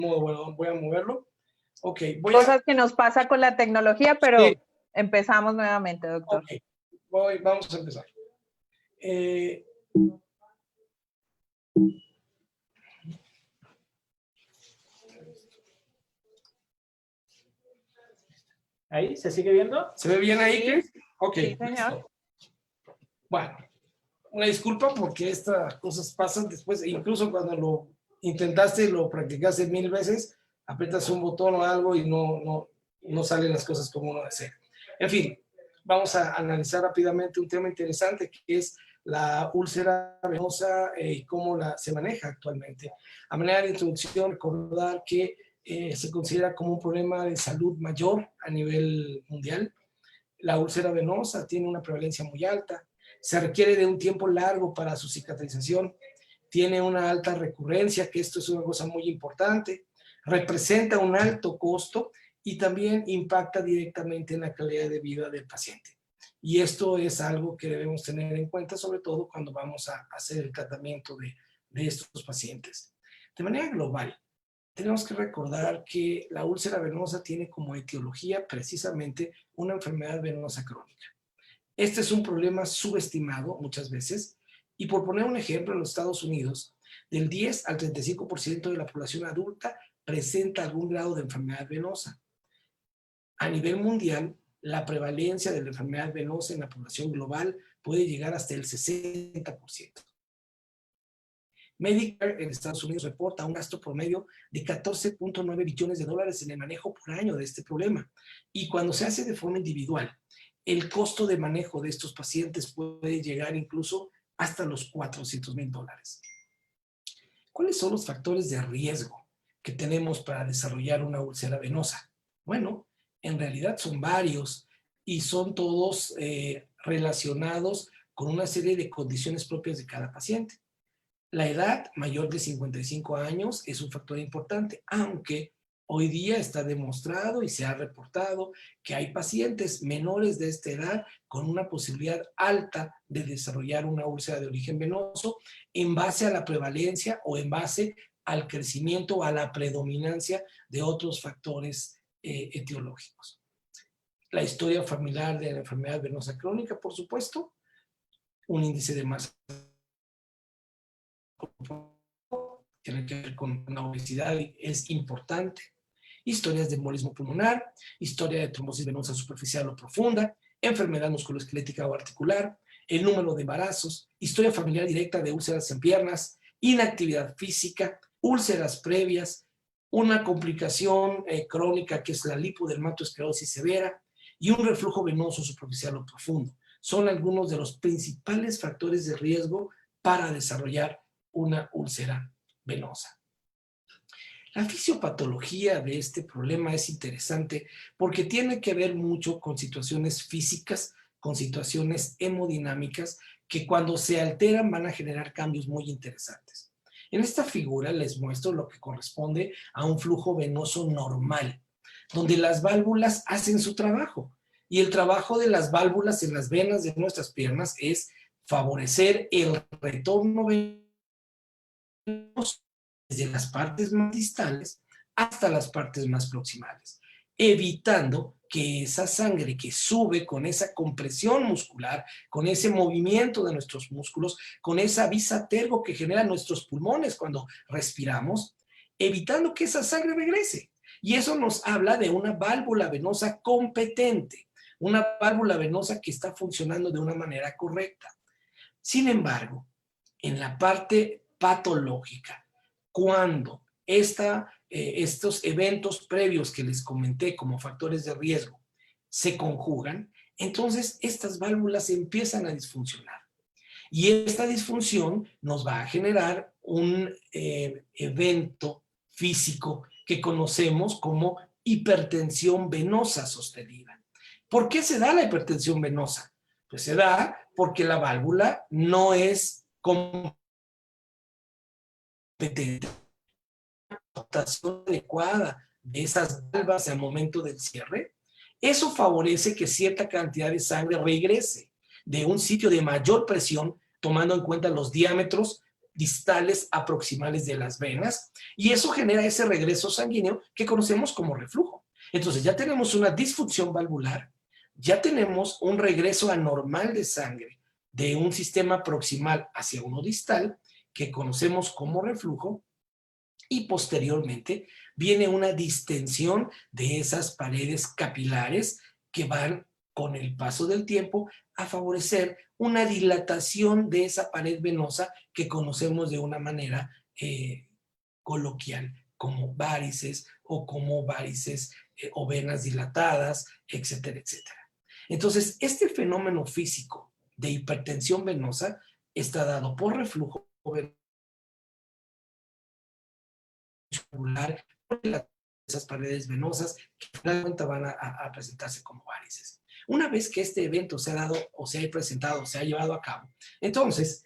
Bueno, voy a moverlo. Ok, cosas que nos pasa con la tecnología, pero sí. Empezamos nuevamente, doctor. Ok, vamos a empezar. ¿Ahí? ¿Se sigue viendo? ¿Se ve bien ahí, sí. Chris? Ok. Sí, señor. Bueno, una disculpa porque estas cosas pasan después, incluso cuando lo intentaste, lo practicaste 1000 veces, aprietas un botón o algo y no salen las cosas como uno desea. En fin, vamos a analizar rápidamente un tema interesante que es la úlcera venosa y cómo se maneja actualmente. A manera de introducción, recordar que se considera como un problema de salud mayor a nivel mundial. La úlcera venosa tiene una prevalencia muy alta, se requiere de un tiempo largo para su cicatrización, tiene una alta recurrencia, que esto es una cosa muy importante, representa un alto costo y también impacta directamente en la calidad de vida del paciente. Y esto es algo que debemos tener en cuenta, sobre todo cuando vamos a hacer el tratamiento de estos pacientes. De manera global, tenemos que recordar que la úlcera venosa tiene como etiología precisamente una enfermedad venosa crónica. Este es un problema subestimado muchas veces y por poner un ejemplo, en los Estados Unidos, del 10 al 35% de la población adulta presenta algún grado de enfermedad venosa. A nivel mundial, la prevalencia de la enfermedad venosa en la población global puede llegar hasta el 60%. Medicare en Estados Unidos reporta un gasto promedio de 14.9 billones de dólares en el manejo por año de este problema. Y cuando se hace de forma individual, el costo de manejo de estos pacientes puede llegar incluso hasta los $400,000. ¿Cuáles son los factores de riesgo que tenemos para desarrollar una úlcera venosa? Bueno, en realidad son varios y son todos relacionados con una serie de condiciones propias de cada paciente. La edad mayor de 55 años es un factor importante, aunque hoy día está demostrado y se ha reportado que hay pacientes menores de esta edad con una posibilidad alta de desarrollar una úlcera de origen venoso en base a la prevalencia o en base al crecimiento o a la predominancia de otros factores etiológicos. La historia familiar de la enfermedad venosa crónica, por supuesto, un índice de masa tiene que ver con la obesidad, es importante. Historias de embolismo pulmonar, historia de trombosis venosa superficial o profunda, enfermedad musculoesquelética o articular, el número de embarazos, historia familiar directa de úlceras en piernas, inactividad física, úlceras previas, una complicación crónica que es la lipodermatoesclerosis severa y un reflujo venoso superficial o profundo. Son algunos de los principales factores de riesgo para desarrollar una úlcera venosa. La fisiopatología de este problema es interesante porque tiene que ver mucho con situaciones físicas, con situaciones hemodinámicas que cuando se alteran van a generar cambios muy interesantes. En esta figura les muestro lo que corresponde a un flujo venoso normal, donde las válvulas hacen su trabajo. Y el trabajo de las válvulas en las venas de nuestras piernas es favorecer el retorno venoso desde las partes más distales hasta las partes más proximales, evitando que esa sangre que sube con esa compresión muscular, con ese movimiento de nuestros músculos, con esa visa tergo que generan nuestros pulmones cuando respiramos, evitando que esa sangre regrese. Y eso nos habla de una válvula venosa competente, una válvula venosa que está funcionando de una manera correcta. Sin embargo, en la parte patológica, cuando estos eventos previos que les comenté como factores de riesgo se conjugan, entonces estas válvulas empiezan a disfuncionar. Y esta disfunción nos va a generar un evento físico que conocemos como hipertensión venosa sostenida. ¿Por qué se da la hipertensión venosa? Pues se da porque la válvula no es competente, una dotación adecuada de esas válvulas al momento del cierre. Eso favorece que cierta cantidad de sangre regrese de un sitio de mayor presión, tomando en cuenta los diámetros distales a proximales de las venas, y eso genera ese regreso sanguíneo que conocemos como reflujo. Entonces ya tenemos una disfunción valvular, ya tenemos un regreso anormal de sangre de un sistema proximal hacia uno distal, que conocemos como reflujo, y posteriormente viene una distensión de esas paredes capilares que van con el paso del tiempo a favorecer una dilatación de esa pared venosa que conocemos de una manera coloquial como varices o venas dilatadas, etcétera, etcétera. Entonces, este fenómeno físico de hipertensión venosa está dado por reflujo venoso, esas paredes venosas que finalmente van a presentarse como varices. Una vez que este evento se ha dado o se ha presentado o se ha llevado a cabo, entonces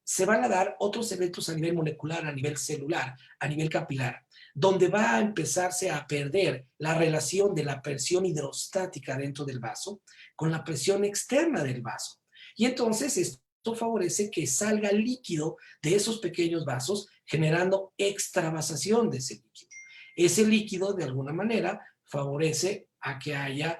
se van a dar otros eventos a nivel molecular, a nivel celular, a nivel capilar, donde va a empezarse a perder la relación de la presión hidrostática dentro del vaso con la presión externa del vaso. Y entonces esto favorece que salga líquido de esos pequeños vasos, generando extravasación de ese líquido. Ese líquido, de alguna manera, favorece a que haya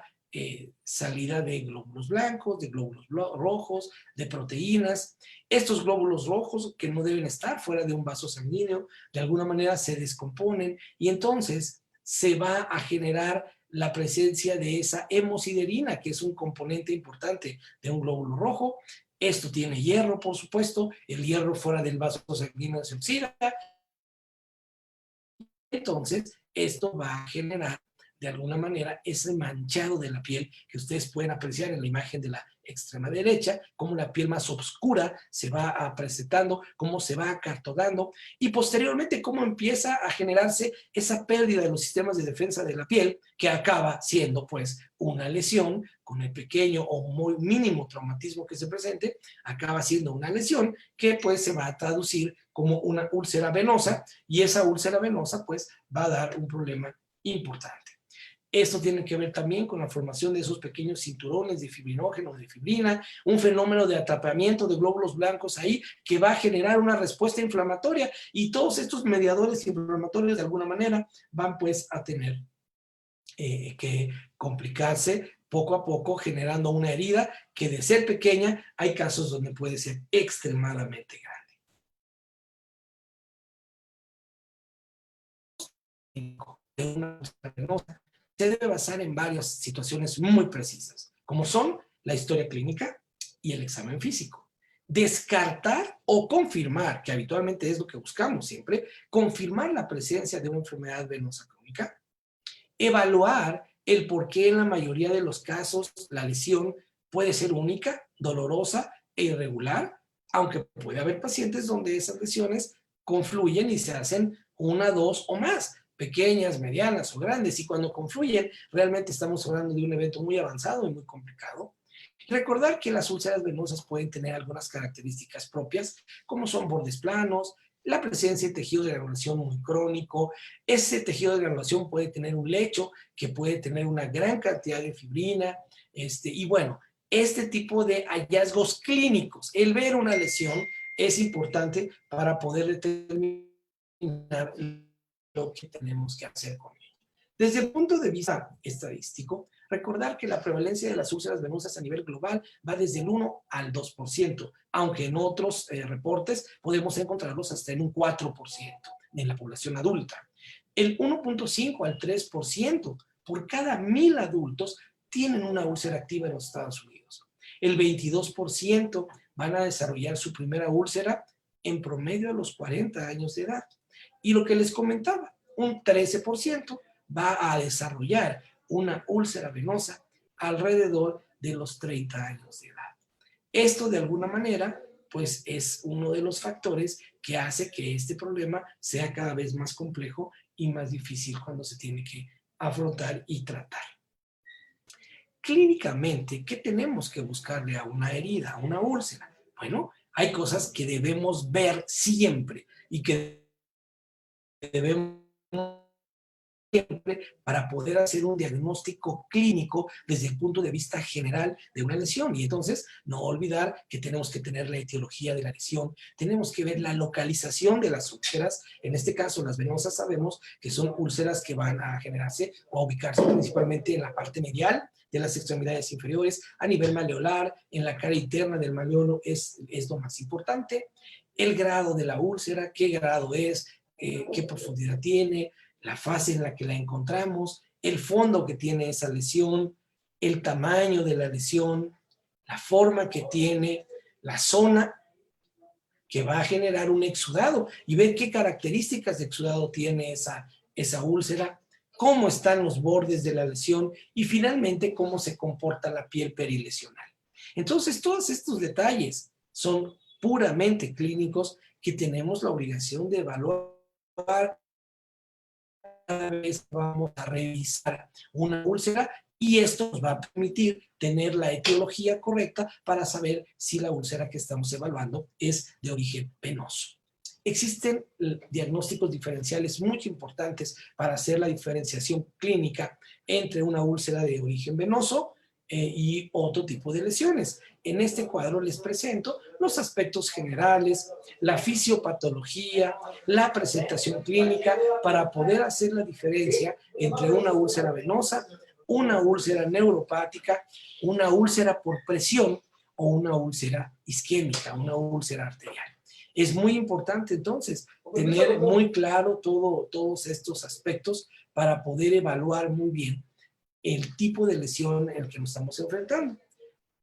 salida de glóbulos blancos, de glóbulos rojos, de proteínas. Estos glóbulos rojos, que no deben estar fuera de un vaso sanguíneo, de alguna manera se descomponen y entonces se va a generar la presencia de esa hemosiderina, que es un componente importante de un glóbulo rojo. Esto tiene hierro, por supuesto. El hierro fuera del vaso sanguíneo se oxida. Entonces, esto va a generar de alguna manera ese manchado de la piel que ustedes pueden apreciar en la imagen de la extrema derecha, cómo la piel más oscura se va presentando, cómo se va acartonando y posteriormente cómo empieza a generarse esa pérdida de los sistemas de defensa de la piel que acaba siendo pues una lesión con el pequeño o muy mínimo traumatismo que se presente, acaba siendo una lesión que pues se va a traducir como una úlcera venosa y esa úlcera venosa pues va a dar un problema importante. Esto tiene que ver también con la formación de esos pequeños cinturones de fibrinógeno, de fibrina, un fenómeno de atrapamiento de glóbulos blancos ahí que va a generar una respuesta inflamatoria y todos estos mediadores inflamatorios de alguna manera van pues a tener que complicarse poco a poco generando una herida que de ser pequeña hay casos donde puede ser extremadamente grande. Se debe basar en varias situaciones muy precisas, como son la historia clínica y el examen físico. Descartar o confirmar, que habitualmente es lo que buscamos siempre, confirmar la presencia de una enfermedad venosa crónica, evaluar el por qué en la mayoría de los casos la lesión puede ser única, dolorosa e irregular, aunque puede haber pacientes donde esas lesiones confluyen y se hacen una, dos o más, pequeñas, medianas o grandes, y cuando confluyen realmente estamos hablando de un evento muy avanzado y muy complicado. Recordar que las úlceras venosas pueden tener algunas características propias, como son bordes planos, la presencia de tejido de granulación muy crónico. Ese tejido de granulación puede tener un lecho que puede tener una gran cantidad de fibrina, y bueno, este tipo de hallazgos clínicos, el ver una lesión es importante para poder determinar lo que tenemos que hacer con ello. Desde el punto de vista estadístico, recordar que la prevalencia de las úlceras venosas a nivel global va desde el 1 al 2%, aunque en otros reportes podemos encontrarlos hasta en un 4% en la población adulta. El 1.5 al 3% por cada 1,000 adultos tienen una úlcera activa en los Estados Unidos. El 22% van a desarrollar su primera úlcera en promedio a los 40 años de edad. Y lo que les comentaba, un 13% va a desarrollar una úlcera venosa alrededor de los 30 años de edad. Esto de alguna manera pues es uno de los factores que hace que este problema sea cada vez más complejo y más difícil cuando se tiene que afrontar y tratar. Clínicamente, ¿qué tenemos que buscarle a una herida, a una úlcera? Bueno, hay cosas que debemos ver siempre y que debemos siempre simple para poder hacer un diagnóstico clínico desde el punto de vista general de una lesión. Y entonces, no olvidar que tenemos que tener la etiología de la lesión, tenemos que ver la localización de las úlceras. En este caso, las venosas sabemos que son úlceras que van a generarse o a ubicarse principalmente en la parte medial de las extremidades inferiores, a nivel maleolar, en la cara interna del maleolo es lo más importante. El grado de la úlcera, qué grado es, qué profundidad tiene, la fase en la que la encontramos, el fondo que tiene esa lesión, el tamaño de la lesión, la forma que tiene, la zona que va a generar un exudado y ver qué características de exudado tiene esa úlcera, cómo están los bordes de la lesión y finalmente cómo se comporta la piel perilesional. Entonces, todos estos detalles son puramente clínicos que tenemos la obligación de evaluar cada vez que vamos a revisar una úlcera, y esto nos va a permitir tener la etiología correcta para saber si la úlcera que estamos evaluando es de origen venoso. Existen diagnósticos diferenciales muy importantes para hacer la diferenciación clínica entre una úlcera de origen venoso y otro tipo de lesiones. En este cuadro les presento los aspectos generales, la fisiopatología, la presentación clínica para poder hacer la diferencia entre una úlcera venosa, una úlcera neuropática, una úlcera por presión o una úlcera isquémica, una úlcera arterial. Es muy importante entonces tener muy claro todos estos aspectos para poder evaluar muy bien el tipo de lesión en el que nos estamos enfrentando.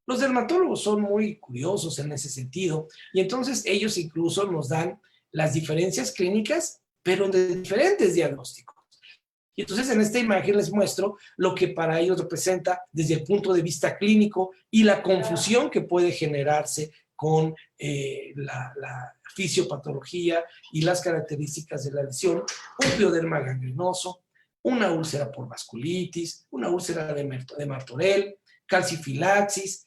Los dermatólogos son muy curiosos en ese sentido y entonces ellos incluso nos dan las diferencias clínicas, pero de diferentes diagnósticos. Y entonces en esta imagen les muestro lo que para ellos representa desde el punto de vista clínico y la confusión que puede generarse con la fisiopatología y las características de la lesión, un pioderma gangrenoso, una úlcera por vasculitis, una úlcera de Martorell, calcifilaxis,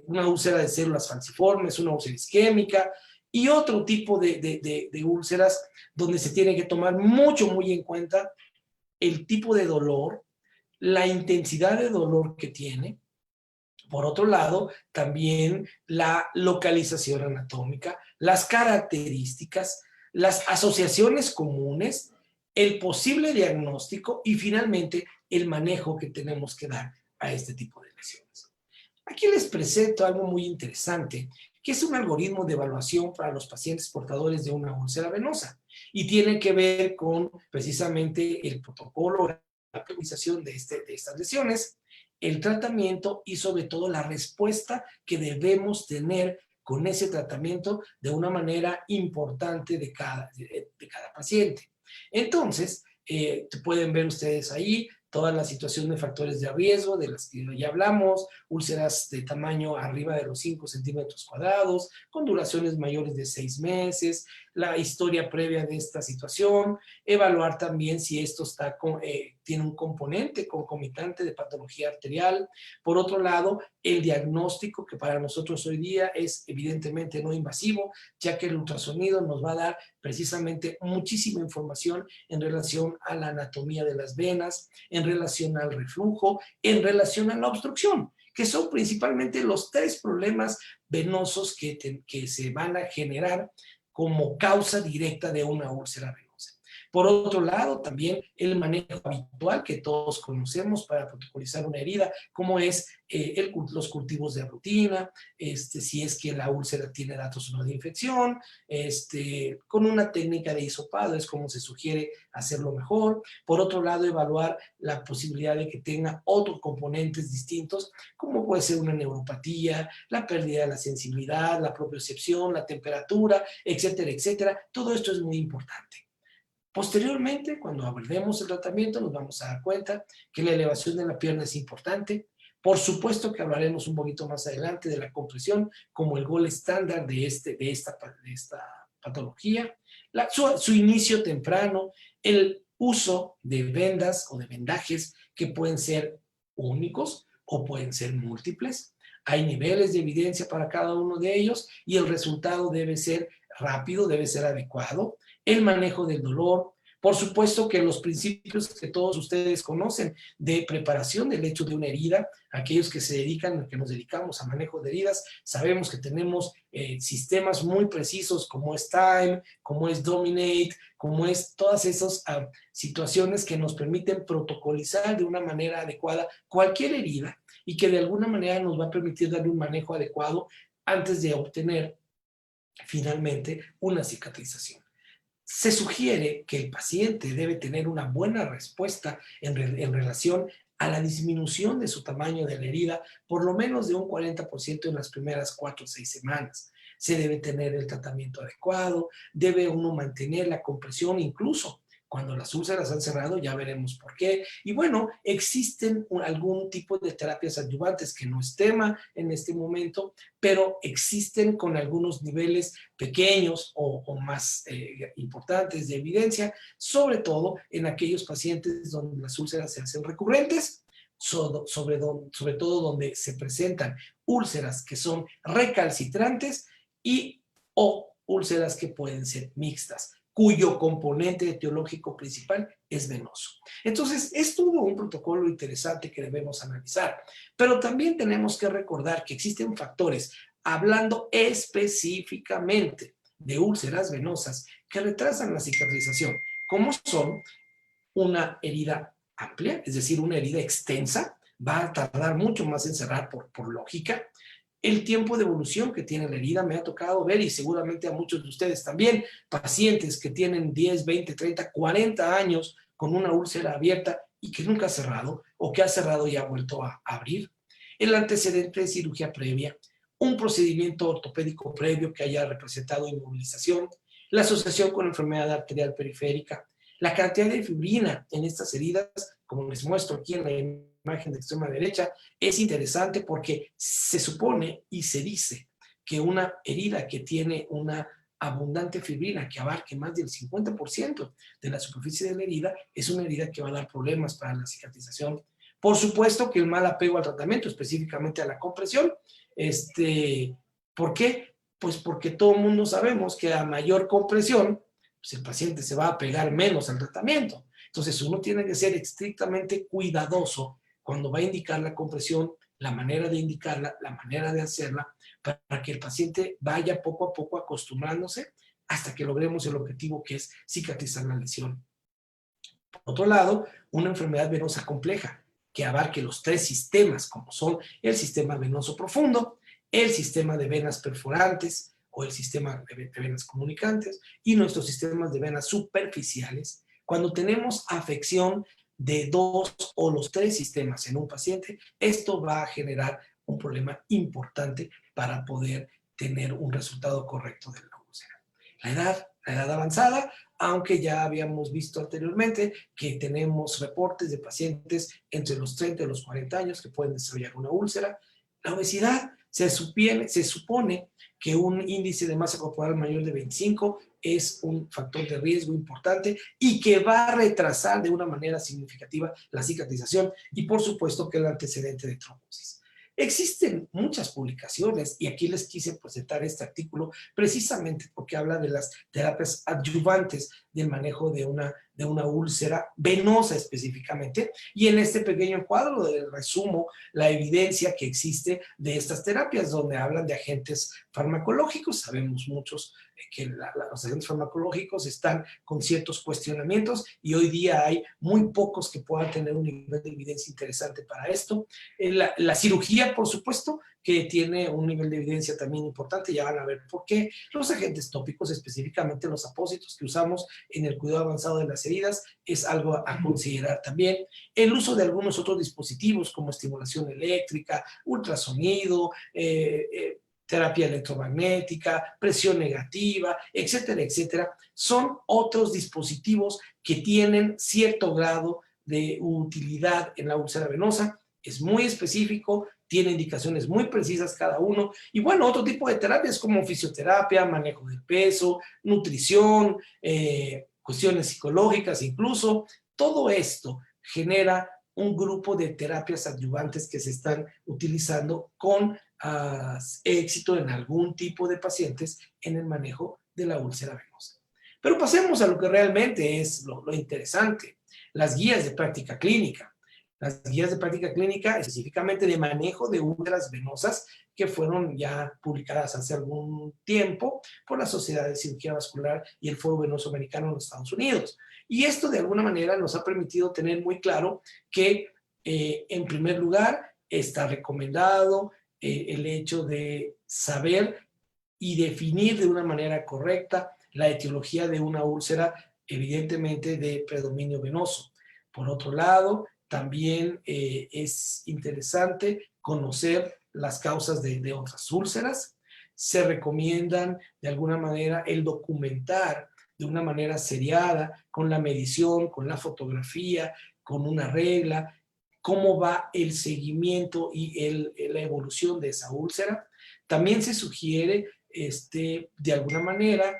una úlcera de células falciformes, una úlcera isquémica y otro tipo de úlceras donde se tiene que tomar muy en cuenta el tipo de dolor, la intensidad de dolor que tiene. Por otro lado, también la localización anatómica, las características, las asociaciones comunes, el posible diagnóstico y finalmente el manejo que tenemos que dar a este tipo de lesiones. Aquí les presento algo muy interesante, que es un algoritmo de evaluación para los pacientes portadores de una úlcera venosa y tiene que ver con precisamente el protocolo, la priorización de estas lesiones, el tratamiento y sobre todo la respuesta que debemos tener con ese tratamiento de una manera importante de cada paciente. Entonces, pueden ver ustedes ahí toda la situación de factores de riesgo de las que ya hablamos, úlceras de tamaño arriba de los 5 centímetros cuadrados, con duraciones mayores de 6 meses, la historia previa de esta situación, evaluar también si esto tiene un componente concomitante de patología arterial. Por otro lado, el diagnóstico que para nosotros hoy día es evidentemente no invasivo, ya que el ultrasonido nos va a dar precisamente muchísima información en relación a la anatomía de las venas, en relación al reflujo, en relación a la obstrucción, que son principalmente los 3 problemas venosos que se van a generar como causa directa de una úlcera venosa. Por otro lado, también el manejo habitual que todos conocemos para protocolizar una herida, como es los cultivos de rutina, si es que la úlcera tiene datos o no de infección, con una técnica de hisopado es como se sugiere hacerlo mejor. Por otro lado, evaluar la posibilidad de que tenga otros componentes distintos, como puede ser una neuropatía, la pérdida de la sensibilidad, la propiocepción, la temperatura, etcétera, etcétera. Todo esto es muy importante. Posteriormente, cuando abordemos el tratamiento, nos vamos a dar cuenta que la elevación de la pierna es importante. Por supuesto que hablaremos un poquito más adelante de la compresión como el gol estándar de esta patología, su inicio temprano, el uso de vendas o de vendajes que pueden ser únicos o pueden ser múltiples. Hay niveles de evidencia para cada uno de ellos y el resultado debe ser rápido, debe ser adecuado. El manejo del dolor, Por supuesto que los principios que todos ustedes conocen de preparación del hecho de una herida, aquellos que se dedican, que nos dedicamos a manejo de heridas, sabemos que tenemos sistemas muy precisos como es Time, como es Dominate, como es todas esas situaciones que nos permiten protocolizar de una manera adecuada cualquier herida y que de alguna manera nos va a permitir darle un manejo adecuado antes de obtener finalmente una cicatrización. Se sugiere que el paciente debe tener una buena respuesta en relación a la disminución de su tamaño de la herida, por lo menos de un 40% en las primeras 4 o 6 semanas. Se debe tener el tratamiento adecuado, debe uno mantener la compresión incluso cuando las úlceras han cerrado, ya veremos por qué. Y bueno, existen algún tipo de terapias adyuvantes que no es tema en este momento, pero existen con algunos niveles pequeños o más importantes de evidencia, sobre todo en aquellos pacientes donde las úlceras se hacen recurrentes, sobre todo donde se presentan úlceras que son recalcitrantes o úlceras que pueden ser mixtas, cuyo componente etiológico principal es venoso. Entonces, es todo un protocolo interesante que debemos analizar, pero también tenemos que recordar que existen factores, hablando específicamente de úlceras venosas, que retrasan la cicatrización, como son una herida amplia, es decir, una herida extensa, va a tardar mucho más en cerrar por lógica. El tiempo de evolución que tiene la herida, me ha tocado ver, y seguramente a muchos de ustedes también, pacientes que tienen 10, 20, 30, 40 años con una úlcera abierta y que nunca ha cerrado, o que ha cerrado y ha vuelto a abrir. El antecedente de cirugía previa, un procedimiento ortopédico previo que haya representado inmovilización, la asociación con enfermedad arterial periférica, la cantidad de fibrina en estas heridas, como les muestro aquí en la imagen de extrema derecha, es interesante porque se supone y se dice que una herida que tiene una abundante fibrina que abarque más del 50% de la superficie de la herida es una herida que va a dar problemas para la cicatrización. Por supuesto que el mal apego al tratamiento, específicamente a la compresión, ¿por qué? Pues porque todo el mundo sabemos que a mayor compresión, pues el paciente se va a pegar menos al tratamiento. Entonces uno tiene que ser estrictamente cuidadoso cuando va a indicar la compresión, la manera de indicarla, la manera de hacerla, para que el paciente vaya poco a poco acostumbrándose hasta que logremos el objetivo que es cicatrizar la lesión. Por otro lado, una enfermedad venosa compleja que abarque los 3 sistemas, como son el sistema venoso profundo, el sistema de venas perforantes o el sistema de venas comunicantes y nuestros sistemas de venas superficiales. Cuando tenemos afección de 2 o los 3 sistemas en un paciente, esto va a generar un problema importante para poder tener un resultado correcto de la úlcera. La edad avanzada, aunque ya habíamos visto anteriormente que tenemos reportes de pacientes entre los 30 y los 40 años que pueden desarrollar una úlcera. La obesidad, se supone que un índice de masa corporal mayor de 25 es un factor de riesgo importante y que va a retrasar de una manera significativa la cicatrización y por supuesto que el antecedente de trombosis. Existen muchas publicaciones y aquí les quise presentar este artículo precisamente porque habla de las terapias adyuvantes del manejo de una úlcera venosa específicamente, y en este pequeño cuadro resumo la evidencia que existe de estas terapias donde hablan de agentes farmacológicos. Sabemos muchos que los agentes farmacológicos están con ciertos cuestionamientos y hoy día hay muy pocos que puedan tener un nivel de evidencia interesante para esto. La cirugía, por supuesto, que tiene un nivel de evidencia también importante, ya van a ver por qué. Los agentes tópicos, específicamente los apósitos que usamos en el cuidado avanzado de las heridas, es algo a considerar también. El uso de algunos otros dispositivos como estimulación eléctrica, ultrasonido, terapia electromagnética, presión negativa, etcétera, etcétera, son otros dispositivos que tienen cierto grado de utilidad en la úlcera venosa. Es muy específico, tiene indicaciones muy precisas cada uno. Y bueno, otro tipo de terapias como fisioterapia, manejo del peso, nutrición, cuestiones psicológicas incluso. Todo esto genera un grupo de terapias adyuvantes que se están utilizando con éxito en algún tipo de pacientes en el manejo de la úlcera venosa. Pero pasemos a lo que realmente es lo interesante, las guías de práctica clínica. Las guías de práctica clínica específicamente de manejo de úlceras venosas que fueron ya publicadas hace algún tiempo por la Sociedad de Cirugía Vascular y el Foro Venoso Americano en los Estados Unidos. Y esto de alguna manera nos ha permitido tener muy claro que en primer lugar está recomendado el hecho de saber y definir de una manera correcta la etiología de una úlcera, evidentemente de predominio venoso. Por otro lado, también es interesante conocer las causas de otras úlceras. Se recomiendan de alguna manera el documentar de una manera seriada, con la medición, con la fotografía, con una regla, cómo va el seguimiento y la evolución de esa úlcera. También se sugiere, de alguna manera,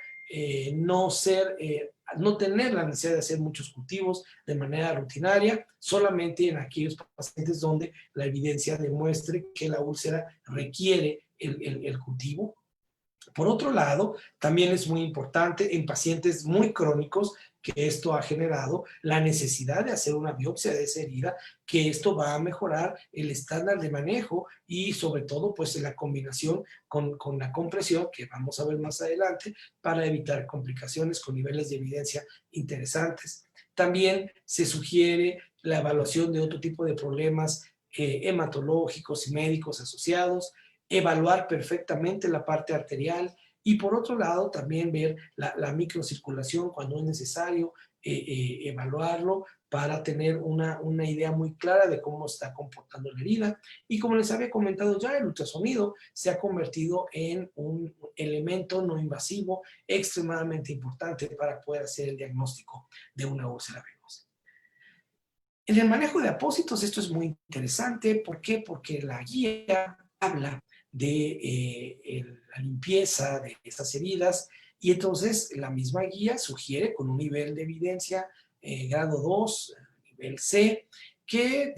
no tener la necesidad de hacer muchos cultivos de manera rutinaria, solamente en aquellos pacientes donde la evidencia demuestre que la úlcera requiere el cultivo. Por otro lado, también es muy importante en pacientes muy crónicos que esto ha generado la necesidad de hacer una biopsia de esa herida, que esto va a mejorar el estándar de manejo y sobre todo pues la combinación con la compresión que vamos a ver más adelante para evitar complicaciones con niveles de evidencia interesantes. También se sugiere la evaluación de otro tipo de problemas hematológicos y médicos asociados, evaluar perfectamente la parte arterial y por otro lado también ver la microcirculación cuando es necesario evaluarlo para tener una idea muy clara de cómo está comportando la herida. Y como les había comentado ya, el ultrasonido se ha convertido en un elemento no invasivo extremadamente importante para poder hacer el diagnóstico de una úlcera venosa. En el manejo de apósitos esto es muy interesante. ¿Por qué? Porque la guía habla de la limpieza de estas heridas y entonces la misma guía sugiere con un nivel de evidencia grado 2, nivel C, que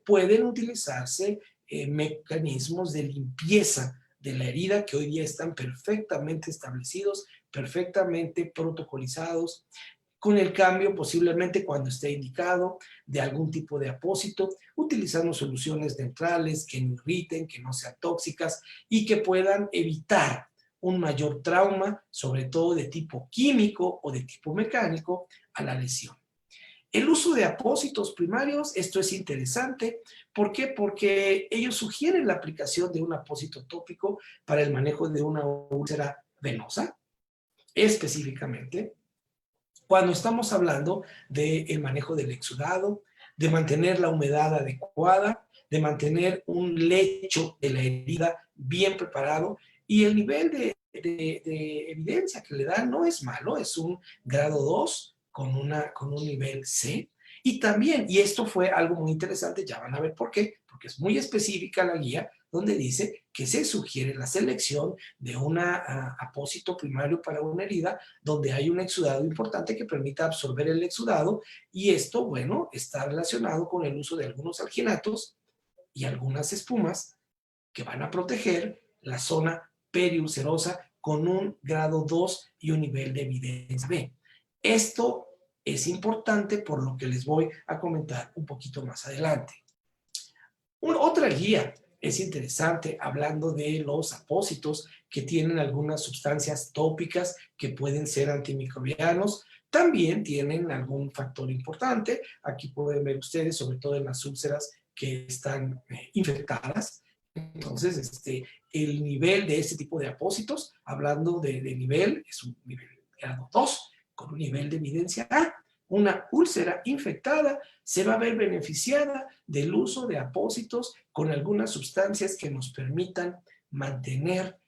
pueden utilizarse mecanismos de limpieza de la herida que hoy día están perfectamente establecidos, perfectamente protocolizados, con el cambio posiblemente cuando esté indicado de algún tipo de apósito, utilizando soluciones neutrales que no irriten, que no sean tóxicas y que puedan evitar un mayor trauma, sobre todo de tipo químico o de tipo mecánico, a la lesión. El uso de apósitos primarios, esto es interesante. ¿Por qué? Porque ellos sugieren la aplicación de un apósito tópico para el manejo de una úlcera venosa, específicamente cuando estamos hablando del manejo del exudado, de mantener la humedad adecuada, de mantener un lecho de la herida bien preparado, y el nivel de evidencia que le dan no es malo, es un grado 2 con un nivel C. Y también, y esto fue algo muy interesante, ya van a ver por qué, porque es muy específica la guía, donde dice que se sugiere la selección de un apósito primario para una herida donde hay un exudado importante que permita absorber el exudado, y esto, bueno, está relacionado con el uso de algunos alginatos y algunas espumas que van a proteger la zona periulcerosa con un grado 2 y un nivel de evidencia B. Esto es importante por lo que les voy a comentar un poquito más adelante. Otra guía es interesante hablando de los apósitos que tienen algunas sustancias tópicas que pueden ser antimicrobianos. También tienen algún factor importante. Aquí pueden ver ustedes, sobre todo en las úlceras que están infectadas. Entonces, el nivel de este tipo de apósitos, hablando de nivel, es un nivel grado 2, con un nivel de evidencia A. Una úlcera infectada se va a ver beneficiada del uso de apósitos con algunas sustancias que nos permitan mantener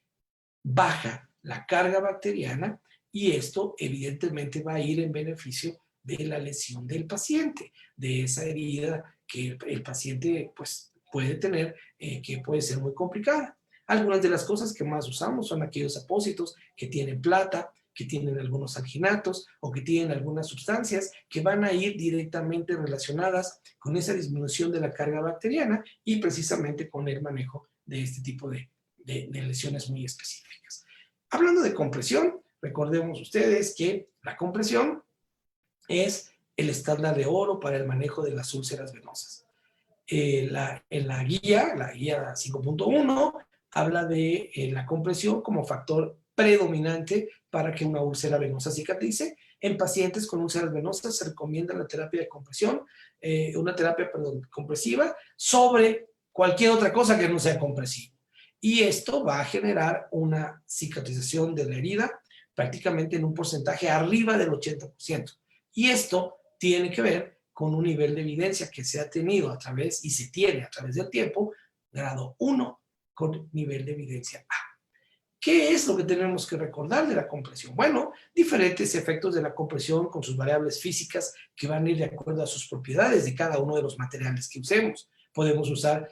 baja la carga bacteriana, y esto evidentemente va a ir en beneficio de la lesión del paciente, de esa herida que el paciente pues, puede tener, que puede ser muy complicada. Algunas de las cosas que más usamos son aquellos apósitos que tienen plata, que tienen algunos alginatos o que tienen algunas sustancias que van a ir directamente relacionadas con esa disminución de la carga bacteriana y precisamente con el manejo de este tipo de lesiones muy específicas. Hablando de compresión, Recordemos ustedes que la compresión es el estándar de oro para el manejo de las úlceras venosas. En la guía 5.1, habla de la compresión como factor predominante para que una úlcera venosa cicatrice. En pacientes con úlceras venosas se recomienda la terapia de compresión, una terapia, compresiva sobre cualquier otra cosa que no sea compresivo. Y esto va a generar una cicatrización de la herida prácticamente en un porcentaje arriba del 80%. Y esto tiene que ver con un nivel de evidencia que se ha tenido a través, y se tiene a través del tiempo, grado 1 con nivel de evidencia A. ¿Qué es lo que tenemos que recordar de la compresión? Bueno, diferentes efectos de la compresión con sus variables físicas que van a ir de acuerdo a sus propiedades de cada uno de los materiales que usemos. Podemos usar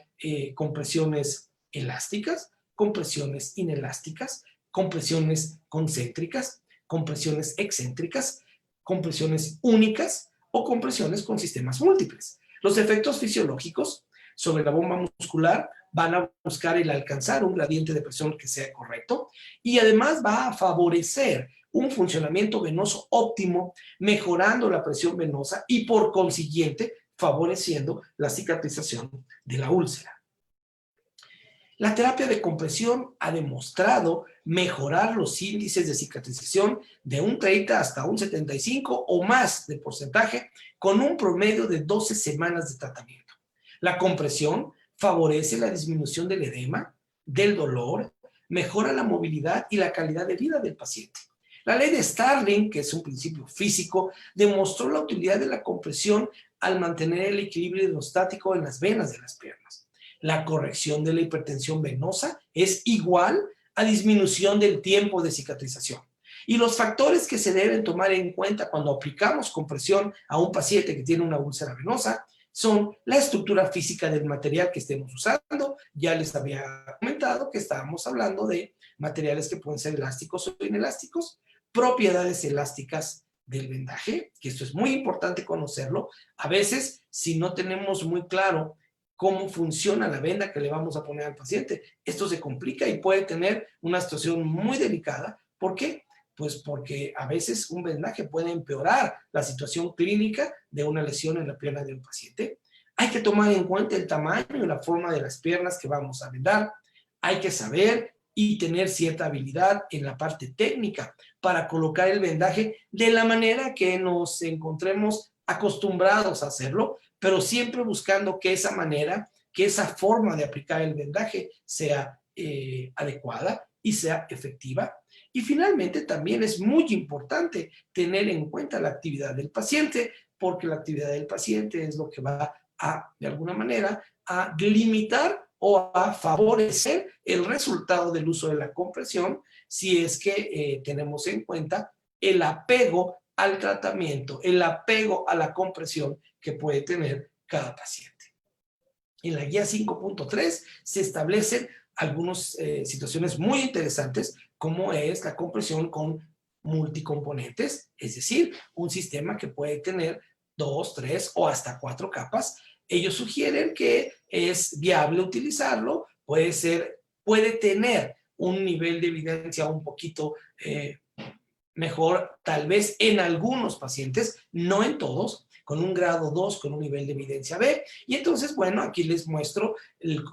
compresiones elásticas, compresiones inelásticas, compresiones concéntricas, compresiones excéntricas, compresiones únicas o compresiones con sistemas múltiples. Los efectos fisiológicos sobre la bomba muscular van a buscar el alcanzar un gradiente de presión que sea correcto y además va a favorecer un funcionamiento venoso óptimo, mejorando la presión venosa y por consiguiente favoreciendo la cicatrización de la úlcera. La terapia de compresión ha demostrado mejorar los índices de cicatrización de un 30 hasta un 75 o más de porcentaje con un promedio de 12 semanas de tratamiento. La compresión favorece la disminución del edema, del dolor, mejora la movilidad y la calidad de vida del paciente. La ley de Starling, que es un principio físico, demostró la utilidad de la compresión al mantener el equilibrio hidrostático en las venas de las piernas. La corrección de la hipertensión venosa es igual a disminución del tiempo de cicatrización. Y los factores que se deben tomar en cuenta cuando aplicamos compresión a un paciente que tiene una úlcera venosa son la estructura física del material que estemos usando. Ya les había comentado que estábamos hablando de materiales que pueden ser elásticos o inelásticos, propiedades elásticas del vendaje, que esto es muy importante conocerlo. A veces, si no tenemos muy claro cómo funciona la venda que le vamos a poner al paciente, esto se complica y puede tener una situación muy delicada. ¿Por qué? Pues porque a veces un vendaje puede empeorar la situación clínica de una lesión en la pierna de un paciente. Hay que tomar en cuenta el tamaño y la forma de las piernas que vamos a vendar. Hay que saber y tener cierta habilidad en la parte técnica para colocar el vendaje de la manera que nos encontremos acostumbrados a hacerlo, pero siempre buscando que esa manera, que esa forma de aplicar el vendaje sea adecuada y sea efectiva. Y finalmente también es muy importante tener en cuenta la actividad del paciente, porque la actividad del paciente es lo que va a, de alguna manera, a limitar o a favorecer el resultado del uso de la compresión si es que tenemos en cuenta el apego al tratamiento, el apego a la compresión que puede tener cada paciente. En la guía 5.3 se establecen algunas situaciones muy interesantes, como es la compresión con multicomponentes, es decir, un sistema que puede tener 2, 3 o hasta 4 capas. Ellos sugieren que es viable utilizarlo, puede tener un nivel de evidencia un poquito mejor, tal vez en algunos pacientes, no en todos, con un grado 2, con un nivel de evidencia B. Y entonces, bueno, aquí les muestro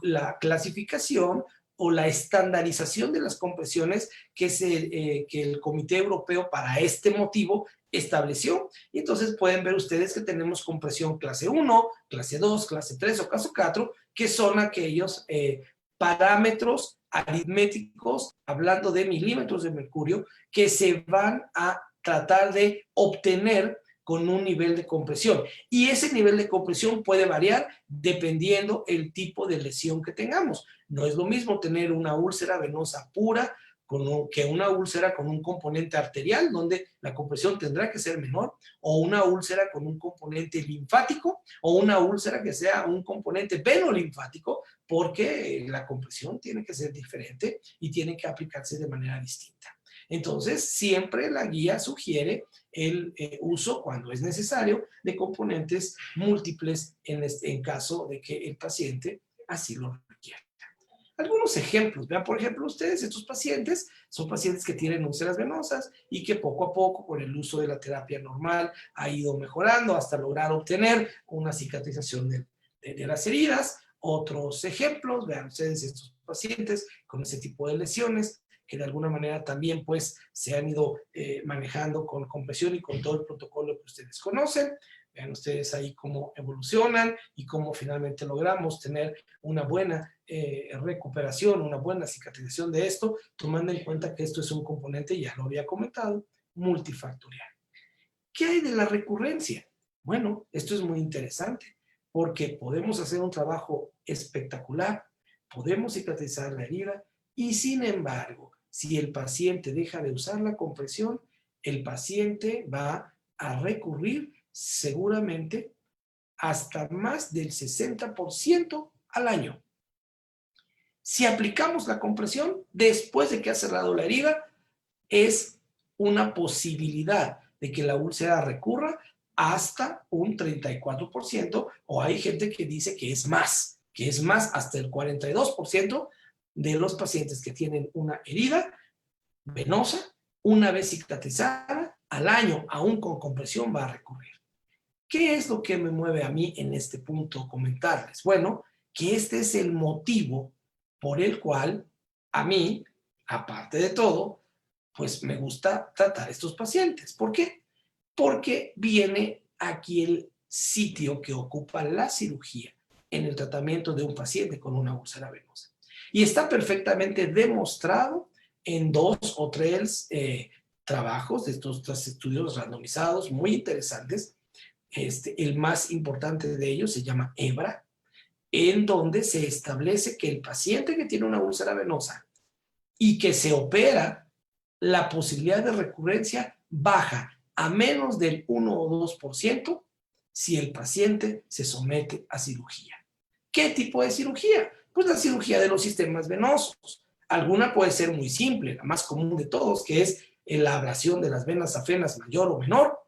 la clasificación o la estandarización de las compresiones que el Comité Europeo para este motivo estableció. Y entonces pueden ver ustedes que tenemos compresión clase 1, clase 2, clase 3 o clase 4, que son aquellos parámetros aritméticos, hablando de milímetros de mercurio, que se van a tratar de obtener con un nivel de compresión. Y ese nivel de compresión puede variar dependiendo el tipo de lesión que tengamos. No es lo mismo tener una úlcera venosa pura que una úlcera con un componente arterial, donde la compresión tendrá que ser menor, o una úlcera con un componente linfático, o una úlcera que sea un componente venolinfático, porque la compresión tiene que ser diferente y tiene que aplicarse de manera distinta. Entonces, siempre la guía sugiere el uso, cuando es necesario, de componentes múltiples en caso de que el paciente así lo requiera. Algunos ejemplos, vean por ejemplo ustedes, estos pacientes son pacientes que tienen úlceras venosas y que poco a poco con el uso de la terapia normal ha ido mejorando hasta lograr obtener una cicatrización de las heridas. Otros ejemplos, vean ustedes estos pacientes con ese tipo de lesiones que de alguna manera también pues se han ido manejando con compresión y con todo el protocolo que ustedes conocen. Vean ustedes ahí cómo evolucionan y cómo finalmente logramos tener una buena recuperación, una buena cicatrización de esto, tomando en cuenta que esto es un componente, ya lo había comentado, multifactorial. ¿Qué hay de la recurrencia? Bueno, esto es muy interesante porque podemos hacer un trabajo espectacular, podemos cicatrizar la herida y sin embargo, si el paciente deja de usar la compresión, el paciente va a recurrir seguramente hasta más del 60% al año. Si aplicamos la compresión después de que ha cerrado la herida, es una posibilidad de que la úlcera recurra hasta un 34%, o hay gente que dice que es más hasta el 42% de los pacientes que tienen una herida venosa, una vez cicatrizada, al año, aún con compresión, va a recurrir. ¿Qué es lo que me mueve a mí en este punto comentarles? Bueno, que este es el motivo por el cual a mí, aparte de todo, pues me gusta tratar a estos pacientes. ¿Por qué? Porque viene aquí el sitio que ocupa la cirugía en el tratamiento de un paciente con una úlcera venosa. Y está perfectamente demostrado en 2 o 3 trabajos de estos 3 estudios randomizados muy interesantes. El más importante de ellos se llama EBRA, en donde se establece que el paciente que tiene una úlcera venosa y que se opera, la posibilidad de recurrencia baja a menos del 1 o 2% si el paciente se somete a cirugía. ¿Qué tipo de cirugía? Pues la cirugía de los sistemas venosos. Alguna puede ser muy simple, la más común de todos, que es la ablación de las venas safenas mayor o menor,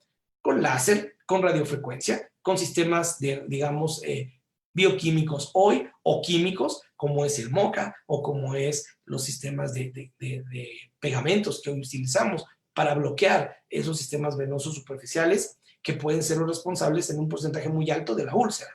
con láser, con radiofrecuencia, con sistemas de, digamos, bioquímicos hoy o químicos, como es el MOCA o como es los sistemas de pegamentos que hoy utilizamos para bloquear esos sistemas venosos superficiales que pueden ser los responsables en un porcentaje muy alto de la úlcera.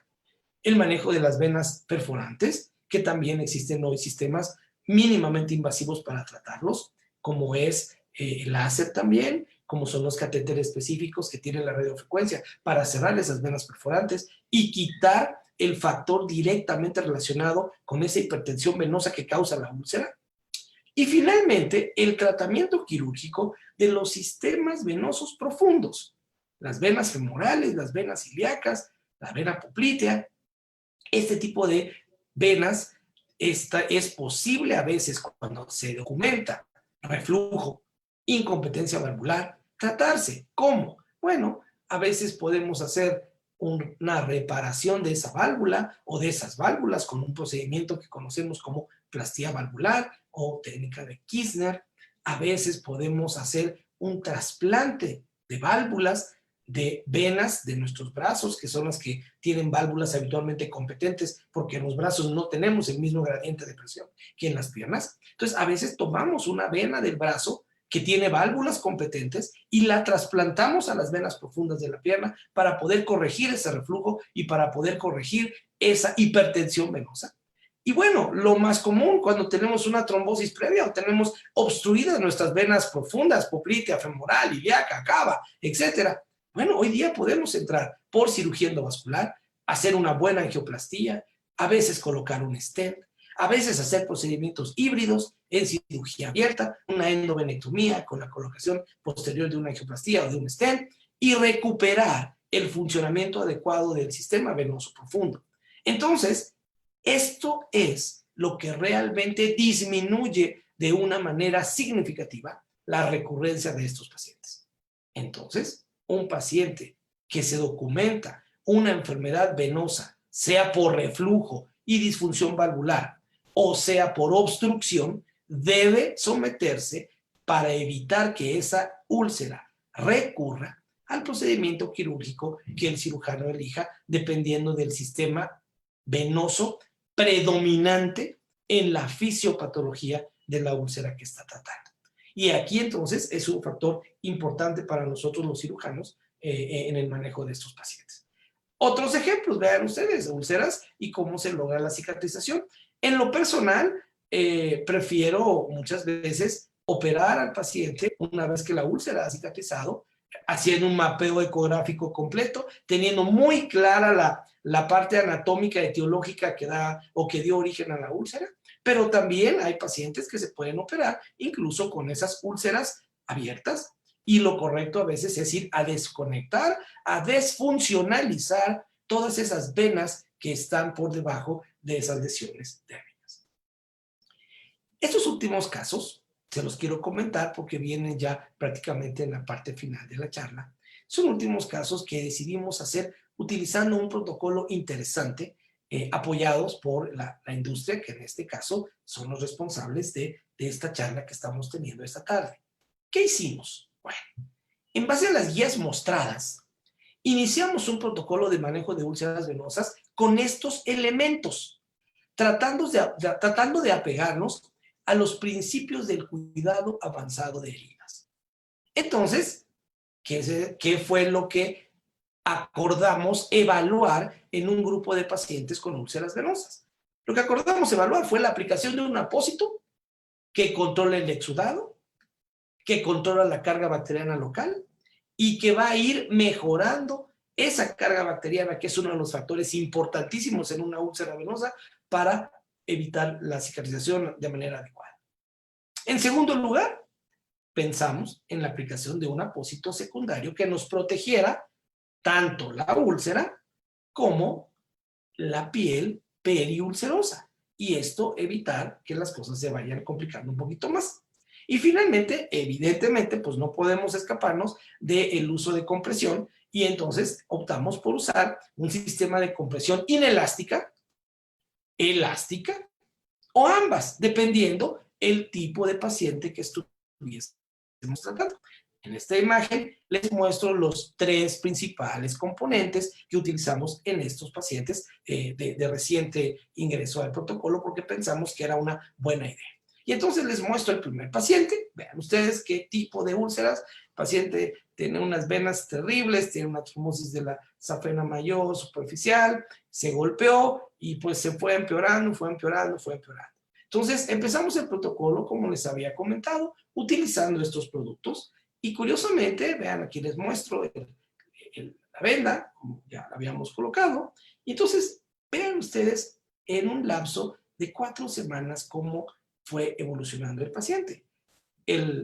El manejo de las venas perforantes, que también existen hoy sistemas mínimamente invasivos para tratarlos, como es el láser también, como son los catéteres específicos que tienen la radiofrecuencia para cerrar esas venas perforantes y quitar el factor directamente relacionado con esa hipertensión venosa que causa la úlcera. Y finalmente, el tratamiento quirúrgico de los sistemas venosos profundos, las venas femorales, las venas ilíacas, la vena poplitea. Este tipo de venas es posible a veces cuando se documenta reflujo, incompetencia valvular, tratarse. ¿Cómo? Bueno, a veces podemos hacer una reparación de esa válvula o de esas válvulas con un procedimiento que conocemos como plastía valvular o técnica de Kirchner. A veces podemos hacer un trasplante de válvulas de venas de nuestros brazos, que son las que tienen válvulas habitualmente competentes, porque en los brazos no tenemos el mismo gradiente de presión que en las piernas. Entonces, a veces tomamos una vena del brazo que tiene válvulas competentes y la trasplantamos a las venas profundas de la pierna para poder corregir ese reflujo y para poder corregir esa hipertensión venosa. Y bueno, lo más común cuando tenemos una trombosis previa o tenemos obstruidas nuestras venas profundas, poplitea, femoral, ilíaca, cava, etcétera. Bueno, hoy día podemos entrar por cirugía endovascular, hacer una buena angioplastía, a veces colocar un stent, a veces hacer procedimientos híbridos en cirugía abierta, una endovenectomía con la colocación posterior de una angioplastía o de un stent y recuperar el funcionamiento adecuado del sistema venoso profundo. Entonces, esto es lo que realmente disminuye de una manera significativa la recurrencia de estos pacientes. Entonces, un paciente que se documenta una enfermedad venosa, sea por reflujo y disfunción valvular, o sea por obstrucción, debe someterse para evitar que esa úlcera recurra al procedimiento quirúrgico que el cirujano elija, dependiendo del sistema venoso predominante en la fisiopatología de la úlcera que está tratando. Y aquí entonces es un factor importante para nosotros los cirujanos en el manejo de estos pacientes. Otros ejemplos, vean ustedes, úlceras y cómo se logra la cicatrización. En lo personal, prefiero muchas veces operar al paciente una vez que la úlcera ha cicatrizado, haciendo un mapeo ecográfico completo, teniendo muy clara la parte anatómica etiológica que da o que dio origen a la úlcera, pero también hay pacientes que se pueden operar incluso con esas úlceras abiertas, y lo correcto a veces es ir a desconectar, a desfuncionalizar todas esas venas que están por debajo de esas lesiones térmicas. Estos últimos casos se los quiero comentar porque vienen ya prácticamente en la parte final de la charla. Son últimos casos que decidimos hacer utilizando un protocolo interesante, apoyados por la industria, que en este caso son los responsables de esta charla que estamos teniendo esta tarde. ¿Qué hicimos? Bueno, en base a las guías mostradas, iniciamos un protocolo de manejo de úlceras venosas con estos elementos, tratando de apegarnos a los principios del cuidado avanzado de heridas. Entonces, ¿qué fue lo que acordamos evaluar en un grupo de pacientes con úlceras venosas? Lo que acordamos evaluar fue la aplicación de un apósito que controla el exudado, que controla la carga bacteriana local y que va a ir mejorando esa carga bacteriana, que es uno de los factores importantísimos en una úlcera venosa para evitar la cicatrización de manera adecuada. En segundo lugar, pensamos en la aplicación de un apósito secundario que nos protegiera tanto la úlcera como la piel periulcerosa, y esto evitar que las cosas se vayan complicando un poquito más. Y finalmente, evidentemente, pues no podemos escaparnos del uso de compresión, y entonces optamos por usar un sistema de compresión inelástica, elástica o ambas, dependiendo el tipo de paciente que estuviésemos tratando. En esta imagen les muestro los tres principales componentes que utilizamos en estos pacientes de reciente ingreso al protocolo, porque pensamos que era una buena idea. Y entonces les muestro el primer paciente. Vean ustedes qué tipo de úlceras. El paciente tiene unas venas terribles, tiene una trombosis de la safena mayor superficial, se golpeó y pues se fue empeorando, fue empeorando, fue empeorando. Entonces empezamos el protocolo, como les había comentado, utilizando estos productos. Y curiosamente, vean, aquí les muestro la venda, como ya la habíamos colocado. Y entonces, vean ustedes en un lapso de 4 semanas cómo fue evolucionando el paciente.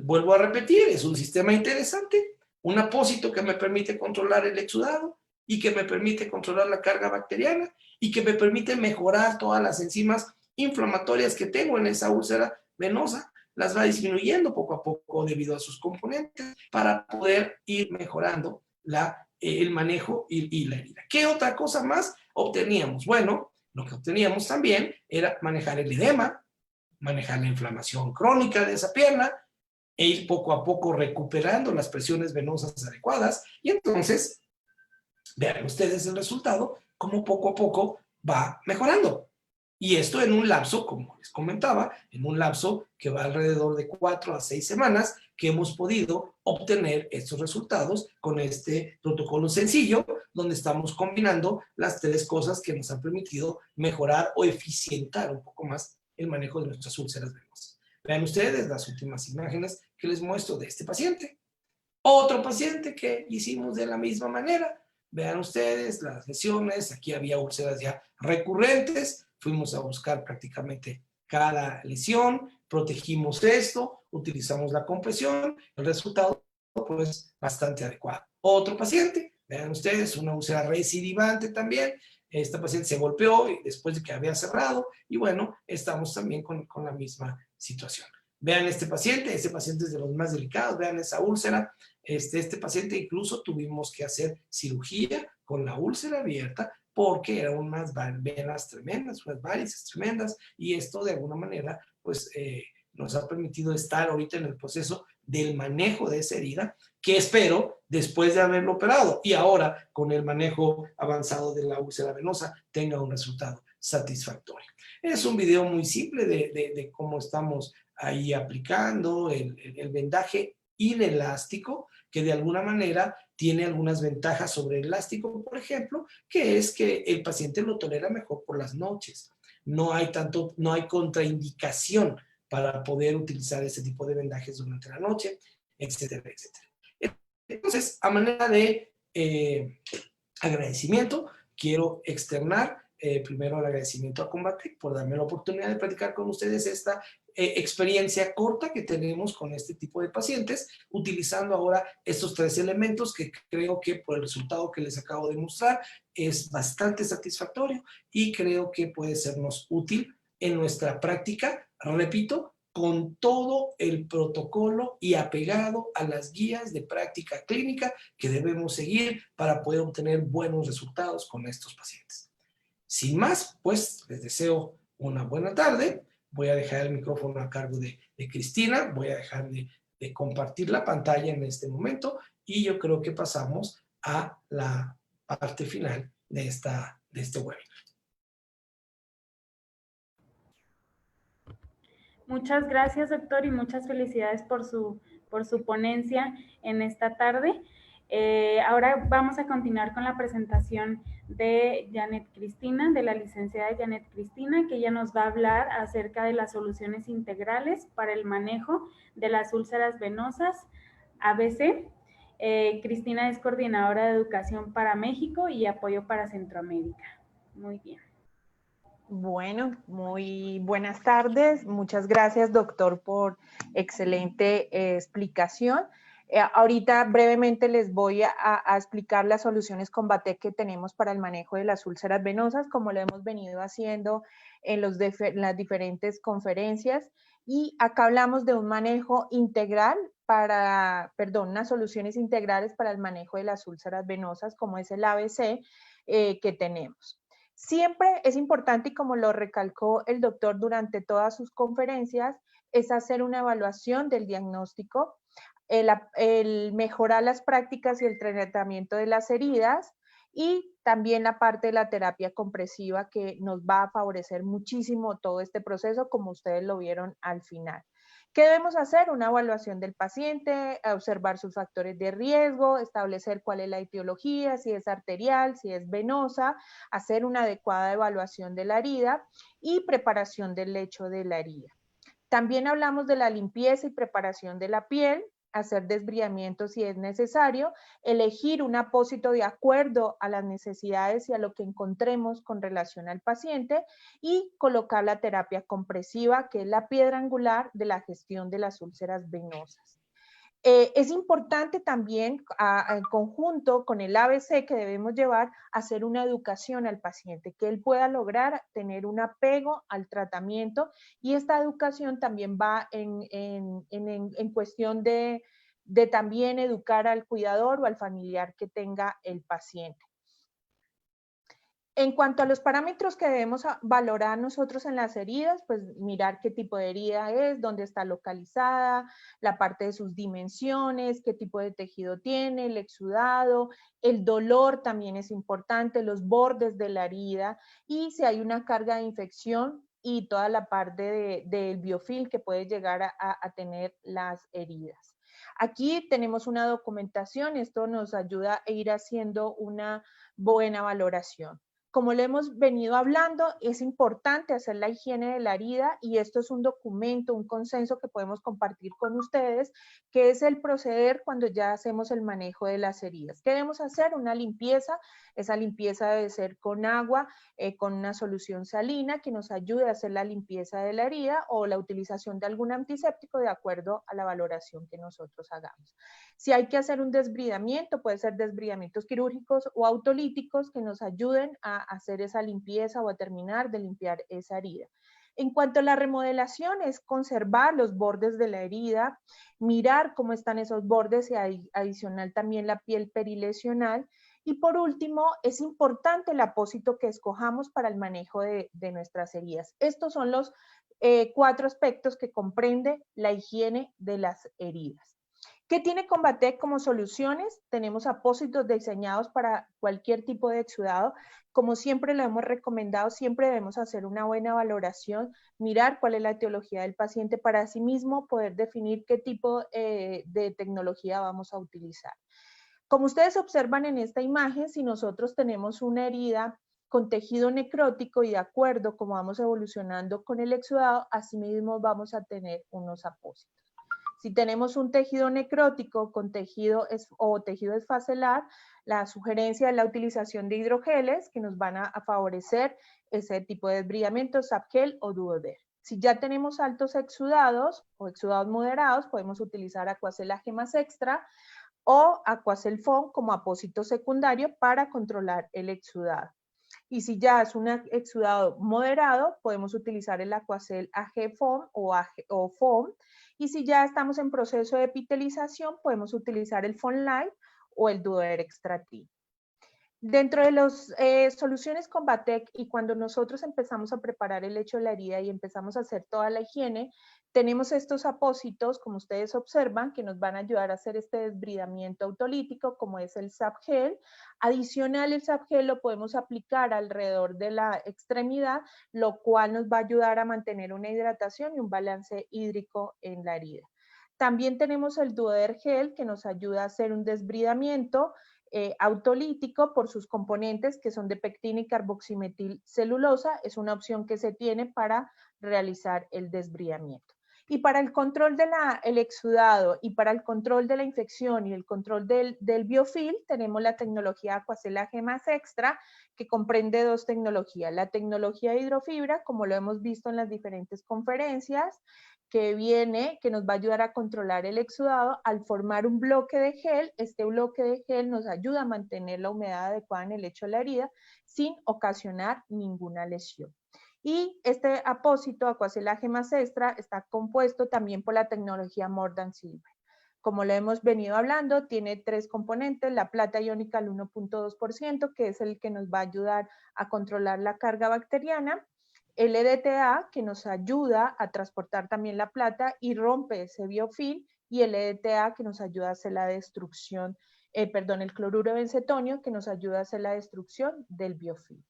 Vuelvo a repetir, es un sistema interesante, un apósito que me permite controlar el exudado y que me permite controlar la carga bacteriana y que me permite mejorar todas las enzimas inflamatorias que tengo en esa úlcera venosa. Las va disminuyendo poco a poco debido a sus componentes para poder ir mejorando el manejo y la herida. ¿Qué otra cosa más obteníamos? Bueno, lo que obteníamos también era manejar el edema, manejar la inflamación crónica de esa pierna e ir poco a poco recuperando las presiones venosas adecuadas. Y entonces, vean ustedes el resultado, cómo poco a poco va mejorando. Y esto en un lapso, como les comentaba, en un lapso que va alrededor de 4 a 6 semanas, que hemos podido obtener estos resultados con este protocolo sencillo, donde estamos combinando las tres cosas que nos han permitido mejorar o eficientar un poco más el manejo de nuestras úlceras venosas. Vean ustedes las últimas imágenes que les muestro de este paciente. Otro paciente que hicimos de la misma manera. Vean ustedes las lesiones, aquí había úlceras ya recurrentes, fuimos a buscar prácticamente cada lesión, protegimos esto, utilizamos la compresión, el resultado pues bastante adecuado. Otro paciente, vean ustedes, una úlcera recidivante también. Esta paciente se golpeó después de que había cerrado y bueno, estamos también con la misma situación. Vean este paciente es de los más delicados, vean esa úlcera. Este paciente incluso tuvimos que hacer cirugía con la úlcera abierta porque eran unas venas tremendas, unas varices tremendas, y esto de alguna manera pues nos ha permitido estar ahorita en el proceso del manejo de esa herida, que espero después de haberlo operado y ahora con el manejo avanzado de la úlcera venosa tenga un resultado satisfactorio. Es un video muy simple de cómo estamos ahí aplicando el vendaje inelástico, que de alguna manera tiene algunas ventajas sobre el elástico, por ejemplo, que es que el paciente lo tolera mejor por las noches. No hay contraindicación para poder utilizar ese tipo de vendajes durante la noche, etcétera, etcétera. Entonces, a manera de agradecimiento, quiero externar primero el agradecimiento a Combatec por darme la oportunidad de platicar con ustedes esta experiencia corta que tenemos con este tipo de pacientes, utilizando ahora estos 3 elementos que creo que por el resultado que les acabo de mostrar es bastante satisfactorio y creo que puede sernos útil en nuestra práctica, repito, con todo el protocolo y apegado a las guías de práctica clínica que debemos seguir para poder obtener buenos resultados con estos pacientes. Sin más, pues les deseo una buena tarde. Voy a dejar el micrófono a cargo de Cristina, voy a dejar de compartir la pantalla en este momento y yo creo que pasamos a la parte final de este webinar. Muchas gracias, doctor, y muchas felicidades por su ponencia en esta tarde. Ahora vamos a continuar con la presentación de Janet Cristina, de la licenciada Janet Cristina, que ella nos va a hablar acerca de las soluciones integrales para el manejo de las úlceras venosas ABC. Cristina es coordinadora de educación para México y apoyo para Centroamérica. Muy bien. Bueno, muy buenas tardes. Muchas gracias, doctor, por excelente explicación. Ahorita brevemente les voy a explicar las soluciones Combatec que tenemos para el manejo de las úlceras venosas, como lo hemos venido haciendo en las diferentes conferencias. Y acá hablamos de un manejo integral unas soluciones integrales para el manejo de las úlceras venosas, como es el ABC que tenemos. Siempre es importante, y como lo recalcó el doctor durante todas sus conferencias, es hacer una evaluación del diagnóstico, el mejorar las prácticas y el tratamiento de las heridas y también la parte de la terapia compresiva que nos va a favorecer muchísimo todo este proceso, como ustedes lo vieron al final. ¿Qué debemos hacer? Una evaluación del paciente, observar sus factores de riesgo, establecer cuál es la etiología, si es arterial, si es venosa, hacer una adecuada evaluación de la herida y preparación del lecho de la herida. También hablamos de la limpieza y preparación de la piel, hacer desbridamiento si es necesario, elegir un apósito de acuerdo a las necesidades y a lo que encontremos con relación al paciente y colocar la terapia compresiva, que es la piedra angular de la gestión de las úlceras venosas. Es importante también, en conjunto con el ABC que debemos llevar, hacer una educación al paciente, que él pueda lograr tener un apego al tratamiento, y esta educación también va en cuestión de también educar al cuidador o al familiar que tenga el paciente. En cuanto a los parámetros que debemos valorar nosotros en las heridas, pues mirar qué tipo de herida es, dónde está localizada, la parte de sus dimensiones, qué tipo de tejido tiene, el exudado, el dolor también es importante, los bordes de la herida y si hay una carga de infección y toda la parte del biofilm que puede llegar a tener las heridas. Aquí tenemos una documentación, esto nos ayuda a ir haciendo una buena valoración. Como lo hemos venido hablando, es importante hacer la higiene de la herida y esto es un documento, un consenso que podemos compartir con ustedes, que es el proceder cuando ya hacemos el manejo de las heridas. ¿Qué debemos hacer? Una limpieza. Esa limpieza debe ser con agua, con una solución salina que nos ayude a hacer la limpieza de la herida o la utilización de algún antiséptico de acuerdo a la valoración que nosotros hagamos. Si hay que hacer un desbridamiento, puede ser desbridamientos quirúrgicos o autolíticos que nos ayuden a hacer esa limpieza o a terminar de limpiar esa herida. En cuanto a la remodelación, es conservar los bordes de la herida, mirar cómo están esos bordes y adicional también la piel perilesional. Y por último, es importante el apósito que escojamos para el manejo de nuestras heridas. Estos son los 4 aspectos que comprende la higiene de las heridas. ¿Qué tiene Combatec como soluciones? Tenemos apósitos diseñados para cualquier tipo de exudado. Como siempre lo hemos recomendado, siempre debemos hacer una buena valoración, mirar cuál es la etiología del paciente para asimismo poder definir qué tipo de tecnología vamos a utilizar. Como ustedes observan en esta imagen, si nosotros tenemos una herida con tejido necrótico y de acuerdo como vamos evolucionando con el exudado, asimismo vamos a tener unos apósitos. Si tenemos un tejido necrótico con tejido esfacelar, la sugerencia es la utilización de hidrogeles que nos van a favorecer ese tipo de desbridamiento, Sapgel o Duoder. Si ya tenemos altos exudados o exudados moderados, podemos utilizar Aquacel AG más extra o Aquacel Foam como apósito secundario para controlar el exudado. Y si ya es un exudado moderado, podemos utilizar el Aquacel AG Foam o Foam. Y si ya estamos en proceso de epitelización, podemos utilizar el Foam Light o el Duoder Extra Thin. Dentro de las soluciones Combatec y cuando nosotros empezamos a preparar el lecho de la herida y empezamos a hacer toda la higiene, tenemos estos apósitos, como ustedes observan, que nos van a ayudar a hacer este desbridamiento autolítico, como es el Sapgel. Adicional, el Sapgel lo podemos aplicar alrededor de la extremidad, lo cual nos va a ayudar a mantener una hidratación y un balance hídrico en la herida. También tenemos el Duoder Gel, que nos ayuda a hacer un desbridamiento autolítico por sus componentes que son de pectina y carboximetilcelulosa. Es una opción que se tiene para realizar el desbridamiento. Y para el control del exudado y para el control de la infección y el control del biofilm, tenemos la tecnología Aquacel AG más extra, que comprende dos tecnologías. La tecnología de hidrofibra, como lo hemos visto en las diferentes conferencias, que nos va a ayudar a controlar el exudado al formar un bloque de gel. Este bloque de gel nos ayuda a mantener la humedad adecuada en el lecho de la herida sin ocasionar ninguna lesión. Y este apósito Aquacel AG más extra está compuesto también por la tecnología More Than Silver. Como lo hemos venido hablando, tiene tres componentes: la plata iónica al 1.2%, que es el que nos va a ayudar a controlar la carga bacteriana, el EDTA, que nos ayuda a transportar también la plata y rompe ese biofilm, y el EDTA, que nos ayuda a hacer la destrucción, el cloruro de bencetonio, que nos ayuda a hacer la destrucción del biofilm.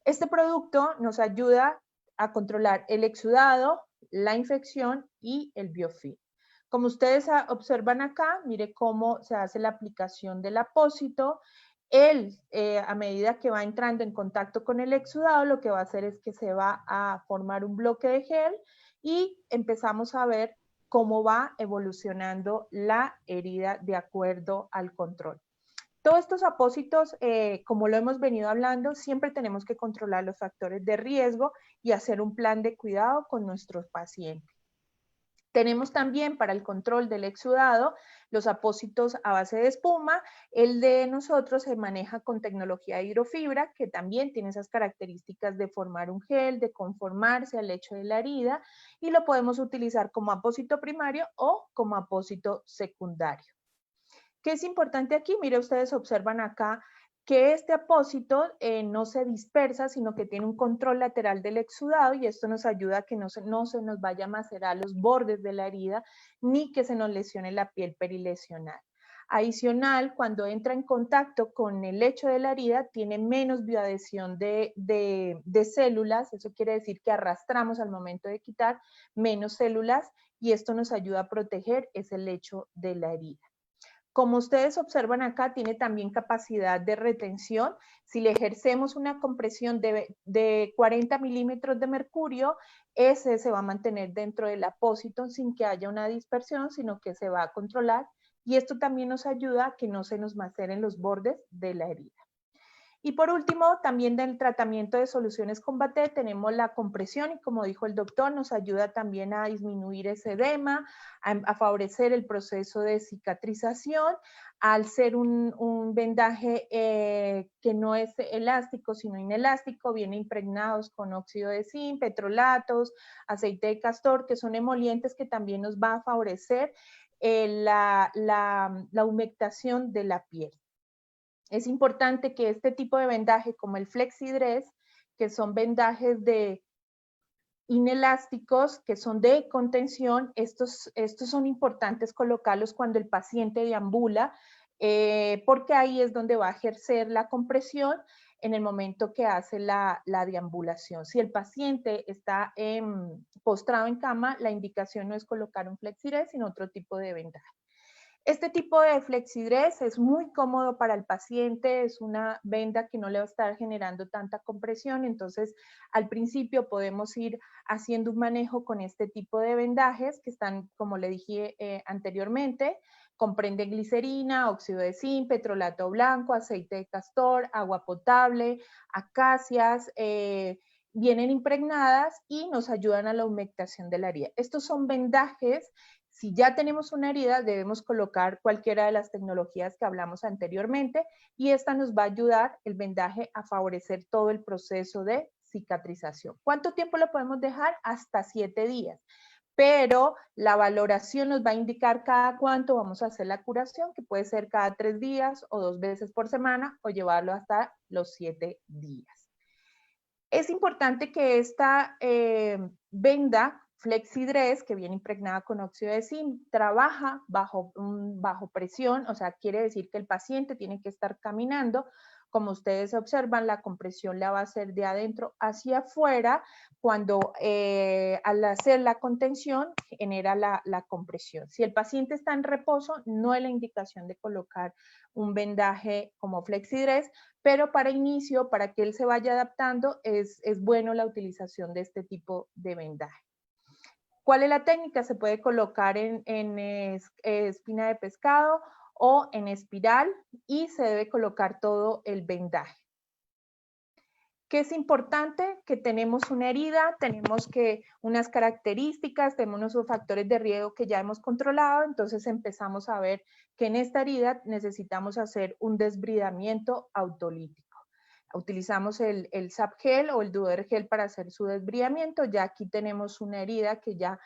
Este producto nos ayuda a controlar el exudado, la infección y el biofilm. Como ustedes observan acá, mire cómo se hace la aplicación del apósito. A medida que va entrando en contacto con el exudado, lo que va a hacer es que se va a formar un bloque de gel y empezamos a ver cómo va evolucionando la herida de acuerdo al control. Todos estos apósitos, como lo hemos venido hablando, siempre tenemos que controlar los factores de riesgo y hacer un plan de cuidado con nuestros pacientes. Tenemos también para el control del exudado los apósitos a base de espuma. El de nosotros se maneja con tecnología de hidrofibra, que también tiene esas características de formar un gel, de conformarse al lecho de la herida, y lo podemos utilizar como apósito primario o como apósito secundario. ¿Qué es importante aquí? Mire, ustedes observan acá que este apósito no se dispersa, sino que tiene un control lateral del exudado, y esto nos ayuda a que no se nos vaya a macerar los bordes de la herida, ni que se nos lesione la piel perilesional. Adicional, cuando entra en contacto con el lecho de la herida, tiene menos bioadhesión de células. Eso quiere decir que arrastramos al momento de quitar menos células, y esto nos ayuda a proteger ese lecho de la herida. Como ustedes observan acá, tiene también capacidad de retención. Si le ejercemos una compresión de 40 milímetros de mercurio, ese se va a mantener dentro del apósito sin que haya una dispersión, sino que se va a controlar. Y esto también nos ayuda a que no se nos maceren los bordes de la herida. Y por último, también del tratamiento de soluciones Combatec tenemos la compresión, y como dijo el doctor, nos ayuda también a disminuir ese edema, a favorecer el proceso de cicatrización. Al ser un vendaje que no es elástico, sino inelástico, viene impregnados con óxido de zinc, petrolatos, aceite de castor, que son emolientes que también nos va a favorecer la humectación de la piel. Es importante que este tipo de vendaje, como el FlexiDress, que son vendajes de inelásticos que son de contención. Estos son importantes colocarlos cuando el paciente deambula, porque ahí es donde va a ejercer la compresión en el momento que hace la deambulación. Si el paciente está postrado en cama, la indicación no es colocar un flexidress, sino otro tipo de vendaje. Este tipo de flexidress es muy cómodo para el paciente, es una venda que no le va a estar generando tanta compresión, entonces al principio podemos ir haciendo un manejo con este tipo de vendajes que están, como le dije anteriormente, comprenden glicerina, óxido de zinc, petrolato blanco, aceite de castor, agua potable, acacias, vienen impregnadas y nos ayudan a la humectación de la herida. Estos son vendajes. Si ya tenemos una herida, debemos colocar cualquiera de las tecnologías que hablamos anteriormente y esta nos va a ayudar, el vendaje, a favorecer todo el proceso de cicatrización. ¿Cuánto tiempo lo podemos dejar? Hasta 7 días. Pero la valoración nos va a indicar cada cuánto vamos a hacer la curación, que puede ser cada 3 días o 2 veces por semana o llevarlo hasta los 7 días. Es importante que esta venda flexidress, que viene impregnada con óxido de zinc, trabaja bajo presión, o sea, quiere decir que el paciente tiene que estar caminando. Como ustedes observan, la compresión la va a hacer de adentro hacia afuera, cuando al hacer la contención genera la compresión. Si el paciente está en reposo, no es la indicación de colocar un vendaje como flexidress, pero para inicio, para que él se vaya adaptando, es bueno la utilización de este tipo de vendaje. ¿Cuál es la técnica? Se puede colocar en espina de pescado o en espiral y se debe colocar todo el vendaje. ¿Qué es importante? Que tenemos una herida, tenemos unas características, tenemos unos factores de riesgo que ya hemos controlado, entonces empezamos a ver que en esta herida necesitamos hacer un desbridamiento autolítico. Utilizamos el Zap-Gel o el Duoder-Gel para hacer su desbridamiento. Ya aquí tenemos una herida que ya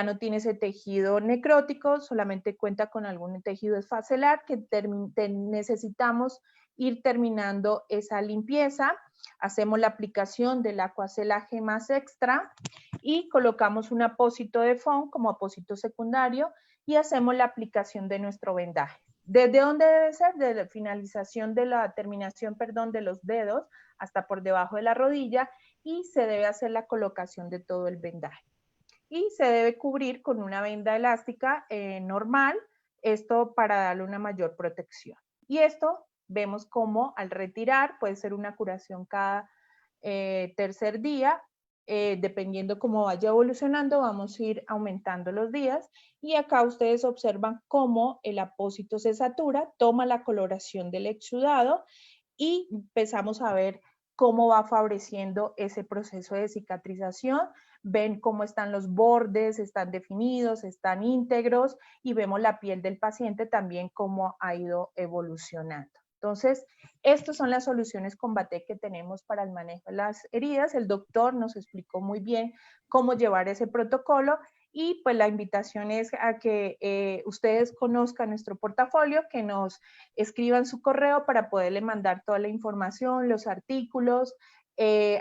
no tiene ese tejido necrótico, solamente cuenta con algún tejido esfacelar que necesitamos ir terminando esa limpieza. Hacemos la aplicación del Aquacel más extra y colocamos un apósito de foam como apósito secundario y hacemos la aplicación de nuestro vendaje. ¿Desde dónde debe ser? Desde la finalización de la terminación, de los dedos hasta por debajo de la rodilla y se debe hacer la colocación de todo el vendaje. Y se debe cubrir con una venda elástica normal, esto para darle una mayor protección. Y esto vemos cómo al retirar puede ser una curación cada tercer día. Dependiendo cómo vaya evolucionando, vamos a ir aumentando los días y acá ustedes observan cómo el apósito se satura, toma la coloración del exudado y empezamos a ver cómo va favoreciendo ese proceso de cicatrización. Ven cómo están los bordes, están definidos, están íntegros y vemos la piel del paciente también cómo ha ido evolucionando. Entonces, estas son las soluciones con Batec que tenemos para el manejo de las heridas. El doctor nos explicó muy bien cómo llevar ese protocolo y pues la invitación es a que ustedes conozcan nuestro portafolio, que nos escriban su correo para poderle mandar toda la información, los artículos,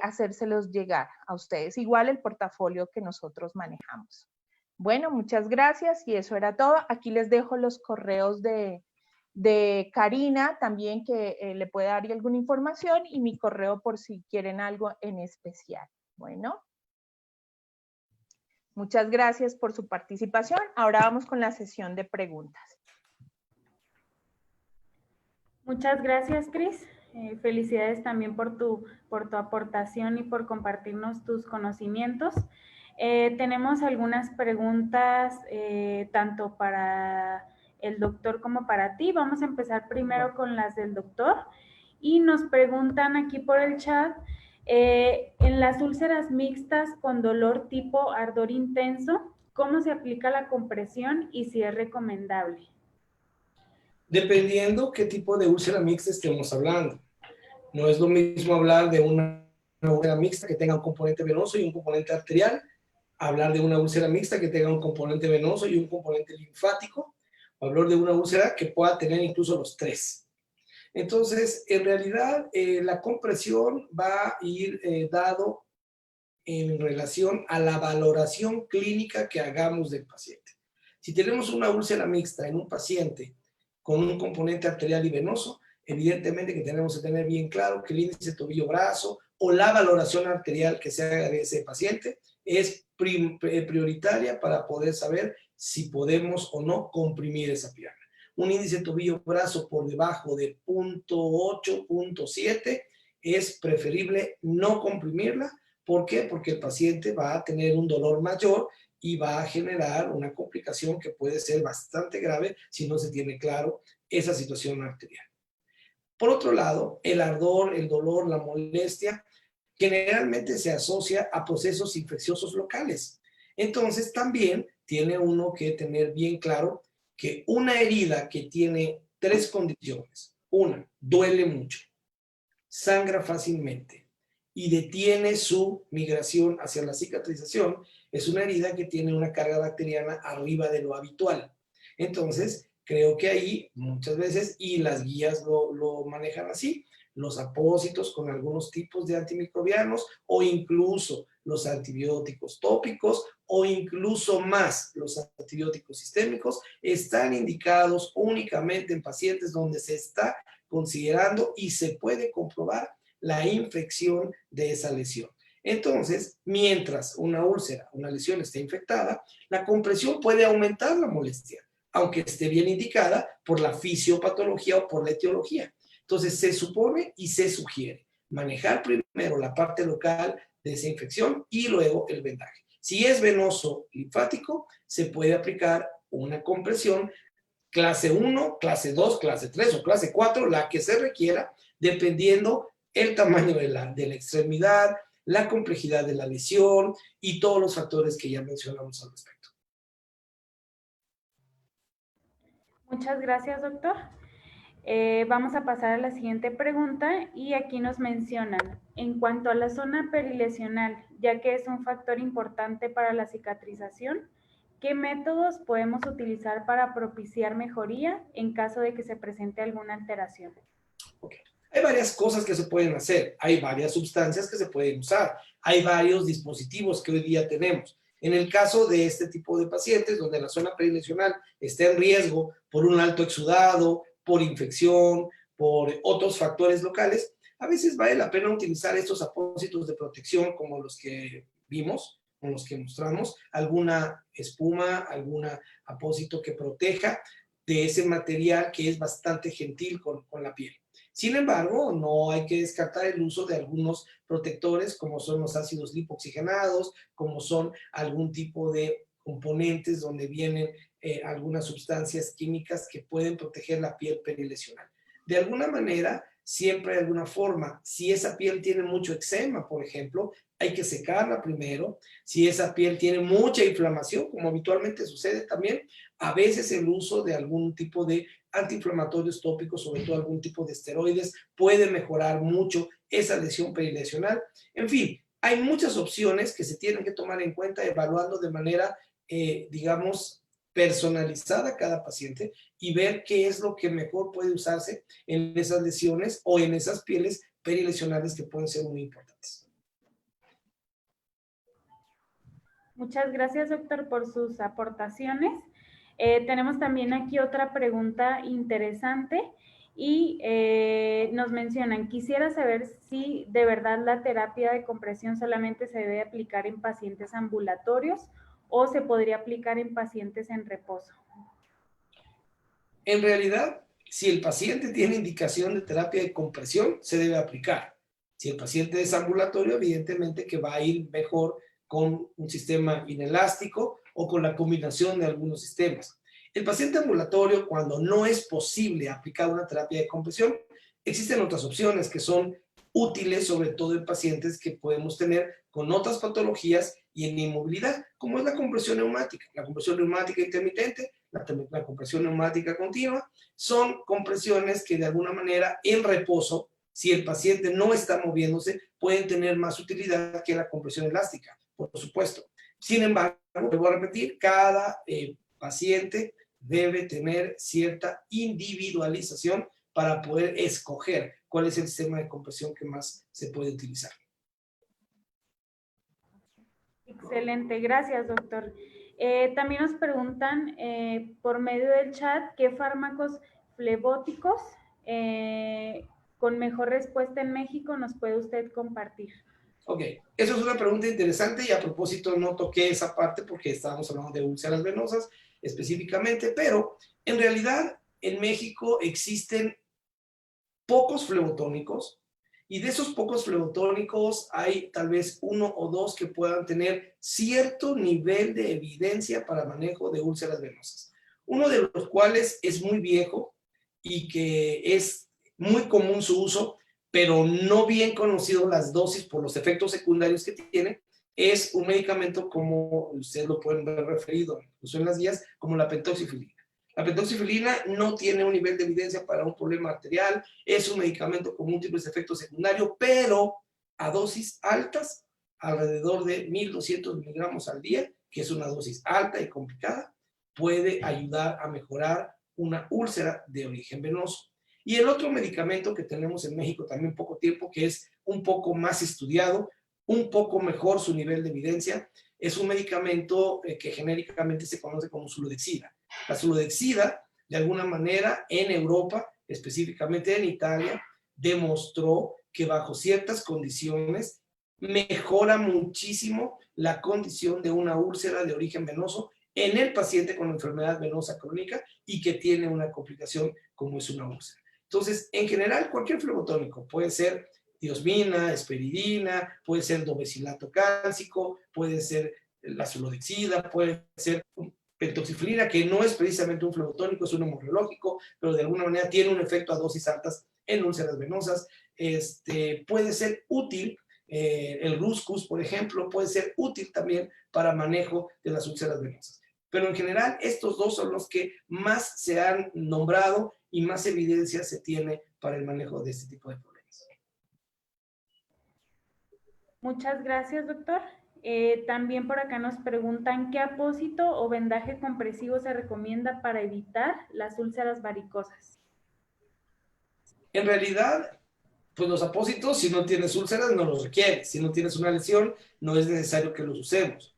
hacérselos llegar a ustedes. Igual el portafolio que nosotros manejamos. Bueno, muchas gracias y eso era todo. Aquí les dejo los correos de Karina también, que le puede dar alguna información, y mi correo por si quieren algo en especial. Bueno, muchas gracias por su participación. Ahora vamos con la sesión de preguntas. Muchas gracias, Cris. Felicidades también por tu aportación y por compartirnos tus conocimientos. Tenemos algunas preguntas tanto para el doctor como para ti. Vamos a empezar primero con las del doctor y nos preguntan aquí por el chat, en las úlceras mixtas con dolor tipo ardor intenso, ¿cómo se aplica la compresión y si es recomendable? Dependiendo qué tipo de úlcera mixta estemos hablando. No es lo mismo hablar de una úlcera mixta que tenga un componente venoso y un componente arterial, hablar de una úlcera mixta que tenga un componente venoso y un componente linfático, o hablar de una úlcera que pueda tener incluso los tres. Entonces, en realidad, la compresión va a ir dado en relación a la valoración clínica que hagamos del paciente. Si tenemos una úlcera mixta en un paciente con un componente arterial y venoso, evidentemente que tenemos que tener bien claro que el índice tobillo-brazo o la valoración arterial que se haga de ese paciente es prioritaria para poder saber si podemos o no comprimir esa pierna. Un índice tobillo-brazo por debajo de 0.8, 0.7 es preferible no comprimirla. ¿Por qué? Porque el paciente va a tener un dolor mayor y va a generar una complicación que puede ser bastante grave si no se tiene claro esa situación arterial. Por otro lado, el ardor, el dolor, la molestia, generalmente se asocia a procesos infecciosos locales. Entonces, también tiene uno que tener bien claro que una herida que tiene 3 condiciones. Una, duele mucho, sangra fácilmente y detiene su migración hacia la cicatrización, es una herida que tiene una carga bacteriana arriba de lo habitual. Entonces, creo que ahí muchas veces, y las guías lo manejan así, los apósitos con algunos tipos de antimicrobianos o incluso los antibióticos tópicos o incluso más los antibióticos sistémicos están indicados únicamente en pacientes donde se está considerando y se puede comprobar la infección de esa lesión. Entonces, mientras una úlcera, una lesión esté infectada, la compresión puede aumentar la molestia, aunque esté bien indicada por la fisiopatología o por la etiología. Entonces, se supone y se sugiere manejar primero la parte local de esa infección y luego el vendaje. Si es venoso linfático, se puede aplicar una compresión clase 1, clase 2, clase 3 o clase 4, la que se requiera, dependiendo el tamaño de la extremidad, la complejidad de la lesión y todos los factores que ya mencionamos al respecto. Muchas gracias, doctor. Vamos a pasar a la siguiente pregunta y aquí nos mencionan, en cuanto a la zona perilesional, ya que es un factor importante para la cicatrización, ¿qué métodos podemos utilizar para propiciar mejoría en caso de que se presente alguna alteración? Okay. Hay varias cosas que se pueden hacer, hay varias sustancias que se pueden usar, hay varios dispositivos que hoy día tenemos. En el caso de este tipo de pacientes, donde la zona perilesional está en riesgo por un alto exudado, por infección, por otros factores locales, a veces vale la pena utilizar estos apósitos de protección como los que vimos, como los que mostramos, alguna espuma, algún apósito que proteja de ese material que es bastante gentil con la piel. Sin embargo, no hay que descartar el uso de algunos protectores como son los ácidos lipoxigenados, como son algún tipo de componentes donde vienen algunas sustancias químicas que pueden proteger la piel perilesional. De alguna manera, siempre hay alguna forma. Si esa piel tiene mucho eczema, por ejemplo, hay que secarla primero. Si esa piel tiene mucha inflamación, como habitualmente sucede también, a veces el uso de algún tipo de antiinflamatorios tópicos, sobre todo algún tipo de esteroides, puede mejorar mucho esa lesión perilesional. En fin, hay muchas opciones que se tienen que tomar en cuenta evaluando de manera, digamos, personalizada a cada paciente y ver qué es lo que mejor puede usarse en esas lesiones o en esas pieles perilesionales que pueden ser muy importantes. Muchas gracias, doctor, por sus aportaciones. Tenemos también aquí otra pregunta interesante y nos mencionan, quisiera saber si de verdad la terapia de compresión solamente se debe aplicar en pacientes ambulatorios o se podría aplicar en pacientes en reposo. En realidad, si el paciente tiene indicación de terapia de compresión, se debe aplicar. Si el paciente es ambulatorio, evidentemente que va a ir mejor con un sistema inelástico o con la combinación de algunos sistemas. El paciente ambulatorio, cuando no es posible aplicar una terapia de compresión, existen otras opciones que son útiles, sobre todo en pacientes que podemos tener con otras patologías y en inmovilidad, como es la compresión neumática. La compresión neumática intermitente, la compresión neumática continua, son compresiones que de alguna manera en reposo, si el paciente no está moviéndose, pueden tener más utilidad que la compresión elástica, por supuesto. Sin embargo, voy a repetir, cada paciente debe tener cierta individualización para poder escoger cuál es el sistema de compresión que más se puede utilizar. Excelente, gracias, doctor. También nos preguntan por medio del chat qué fármacos flebóticos con mejor respuesta en México nos puede usted compartir. Ok, eso es una pregunta interesante y a propósito no toqué esa parte porque estábamos hablando de úlceras venosas específicamente, pero en realidad en México existen pocos flebotónicos y de esos pocos flebotónicos hay tal vez uno o dos que puedan tener cierto nivel de evidencia para manejo de úlceras venosas. Uno de los cuales es muy viejo y que es muy común su uso, pero no bien conocido las dosis por los efectos secundarios que tiene, es un medicamento como ustedes lo pueden ver referido incluso en las guías, como la pentoxifilina. La pentoxifilina no tiene un nivel de evidencia para un problema arterial, es un medicamento con múltiples efectos secundarios, pero a dosis altas, alrededor de 1200 miligramos al día, que es una dosis alta y complicada, puede ayudar a mejorar una úlcera de origen venoso. Y el otro medicamento que tenemos en México también poco tiempo, que es un poco más estudiado, un poco mejor su nivel de evidencia, es un medicamento que genéricamente se conoce como Sulodexida. La Sulodexida, de alguna manera, en Europa, específicamente en Italia, demostró que bajo ciertas condiciones mejora muchísimo la condición de una úlcera de origen venoso en el paciente con enfermedad venosa crónica y que tiene una complicación como es una úlcera. Entonces, en general, cualquier flebotónico puede ser diosmina, esperidina, puede ser dobecilato cálcico, puede ser la sulodexida, puede ser pentoxifilina, que no es precisamente un flebotónico, es un hemorreológico, pero de alguna manera tiene un efecto a dosis altas en úlceras venosas. Puede ser útil, el Ruscus, por ejemplo, puede ser útil también para manejo de las úlceras venosas. Pero en general, estos dos son los que más se han nombrado y más evidencia se tiene para el manejo de este tipo de problemas. Muchas gracias, doctor. También por acá nos preguntan qué apósito o vendaje compresivo se recomienda para evitar las úlceras varicosas. En realidad, pues los apósitos, si no tienes úlceras, no los requieres. Si no tienes una lesión, no es necesario que los usemos.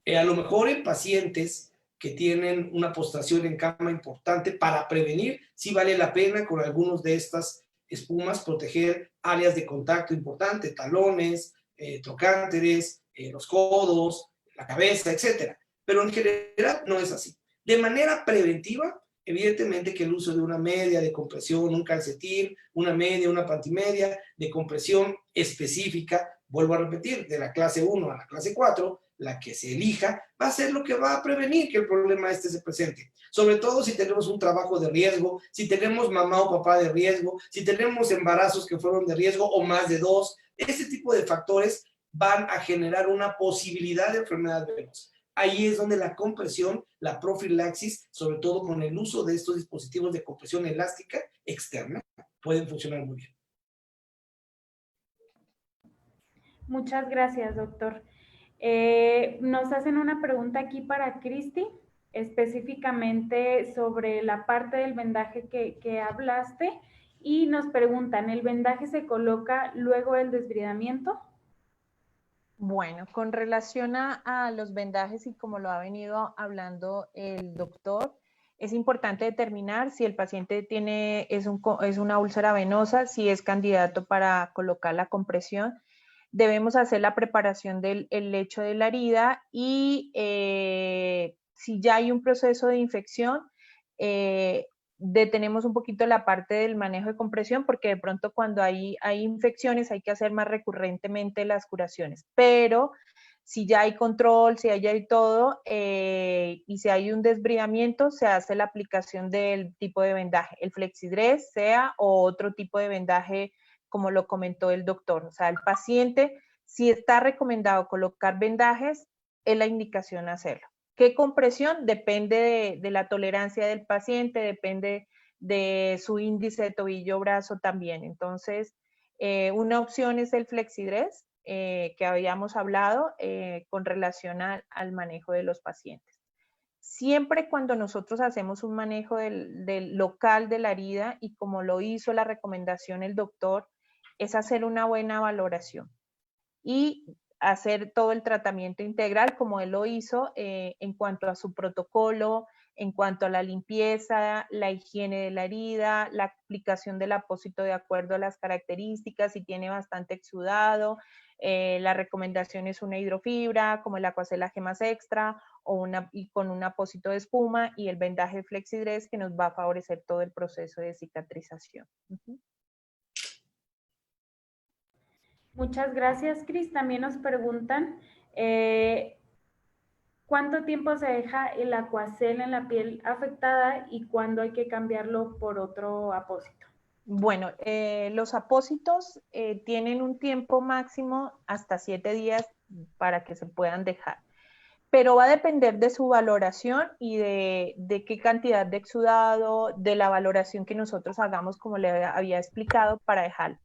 A lo mejor en pacientes que tienen una postración en cama importante, para prevenir, sí vale la pena con algunos de estas espumas proteger áreas de contacto importante, talones, trocánteres, los codos, la cabeza, etc. Pero en general no es así. De manera preventiva, evidentemente que el uso de una media de compresión, un calcetín, una media, una pantimedia de compresión específica, vuelvo a repetir, de la clase 1 a la clase 4, la que se elija, va a ser lo que va a prevenir que el problema se presente. Sobre todo si tenemos un trabajo de riesgo, si tenemos mamá o papá de riesgo, si tenemos embarazos que fueron de riesgo o más de 2, ese tipo de factores van a generar una posibilidad de enfermedad venosa. Ahí es donde la compresión, la profilaxis, sobre todo con el uso de estos dispositivos de compresión elástica externa, pueden funcionar muy bien. Muchas gracias, doctor. Nos hacen una pregunta aquí para Cristi, específicamente sobre la parte del vendaje que hablaste, y nos preguntan, ¿el vendaje se coloca luego del desbridamiento? Bueno, con relación a los vendajes y como lo ha venido hablando el doctor, es importante determinar si el paciente es una úlcera venosa, si es candidato para colocar la compresión. Debemos hacer la preparación del lecho de la herida y si ya hay un proceso de infección, detenemos un poquito la parte del manejo de compresión porque de pronto cuando hay infecciones hay que hacer más recurrentemente las curaciones, pero si ya hay control, si ya hay todo y si hay un desbridamiento, se hace la aplicación del tipo de vendaje, el flexidress sea o otro tipo de vendaje como lo comentó el doctor. O sea, el paciente, si está recomendado colocar vendajes, es la indicación hacerlo. ¿Qué compresión? Depende de la tolerancia del paciente, depende de su índice de tobillo-brazo también. Entonces, una opción es el flexidress, que habíamos hablado con relación al manejo de los pacientes. Siempre cuando nosotros hacemos un manejo del local de la herida y como lo hizo la recomendación el doctor, es hacer una buena valoración. Y hacer todo el tratamiento integral como él lo hizo en cuanto a su protocolo, en cuanto a la limpieza, la higiene de la herida, la aplicación del apósito de acuerdo a las características, si tiene bastante exudado, la recomendación es una hidrofibra como el Aquacel Gemas Extra y con un apósito de espuma y el vendaje Flexidress que nos va a favorecer todo el proceso de cicatrización. Muchas gracias, Cris. También nos preguntan ¿cuánto tiempo se deja el Aquacel en la piel afectada y cuándo hay que cambiarlo por otro apósito? Bueno, los apósitos tienen un tiempo máximo hasta 7 días para que se puedan dejar, pero va a depender de su valoración y de qué cantidad de exudado, de la valoración que nosotros hagamos, como le había explicado, para dejarlo.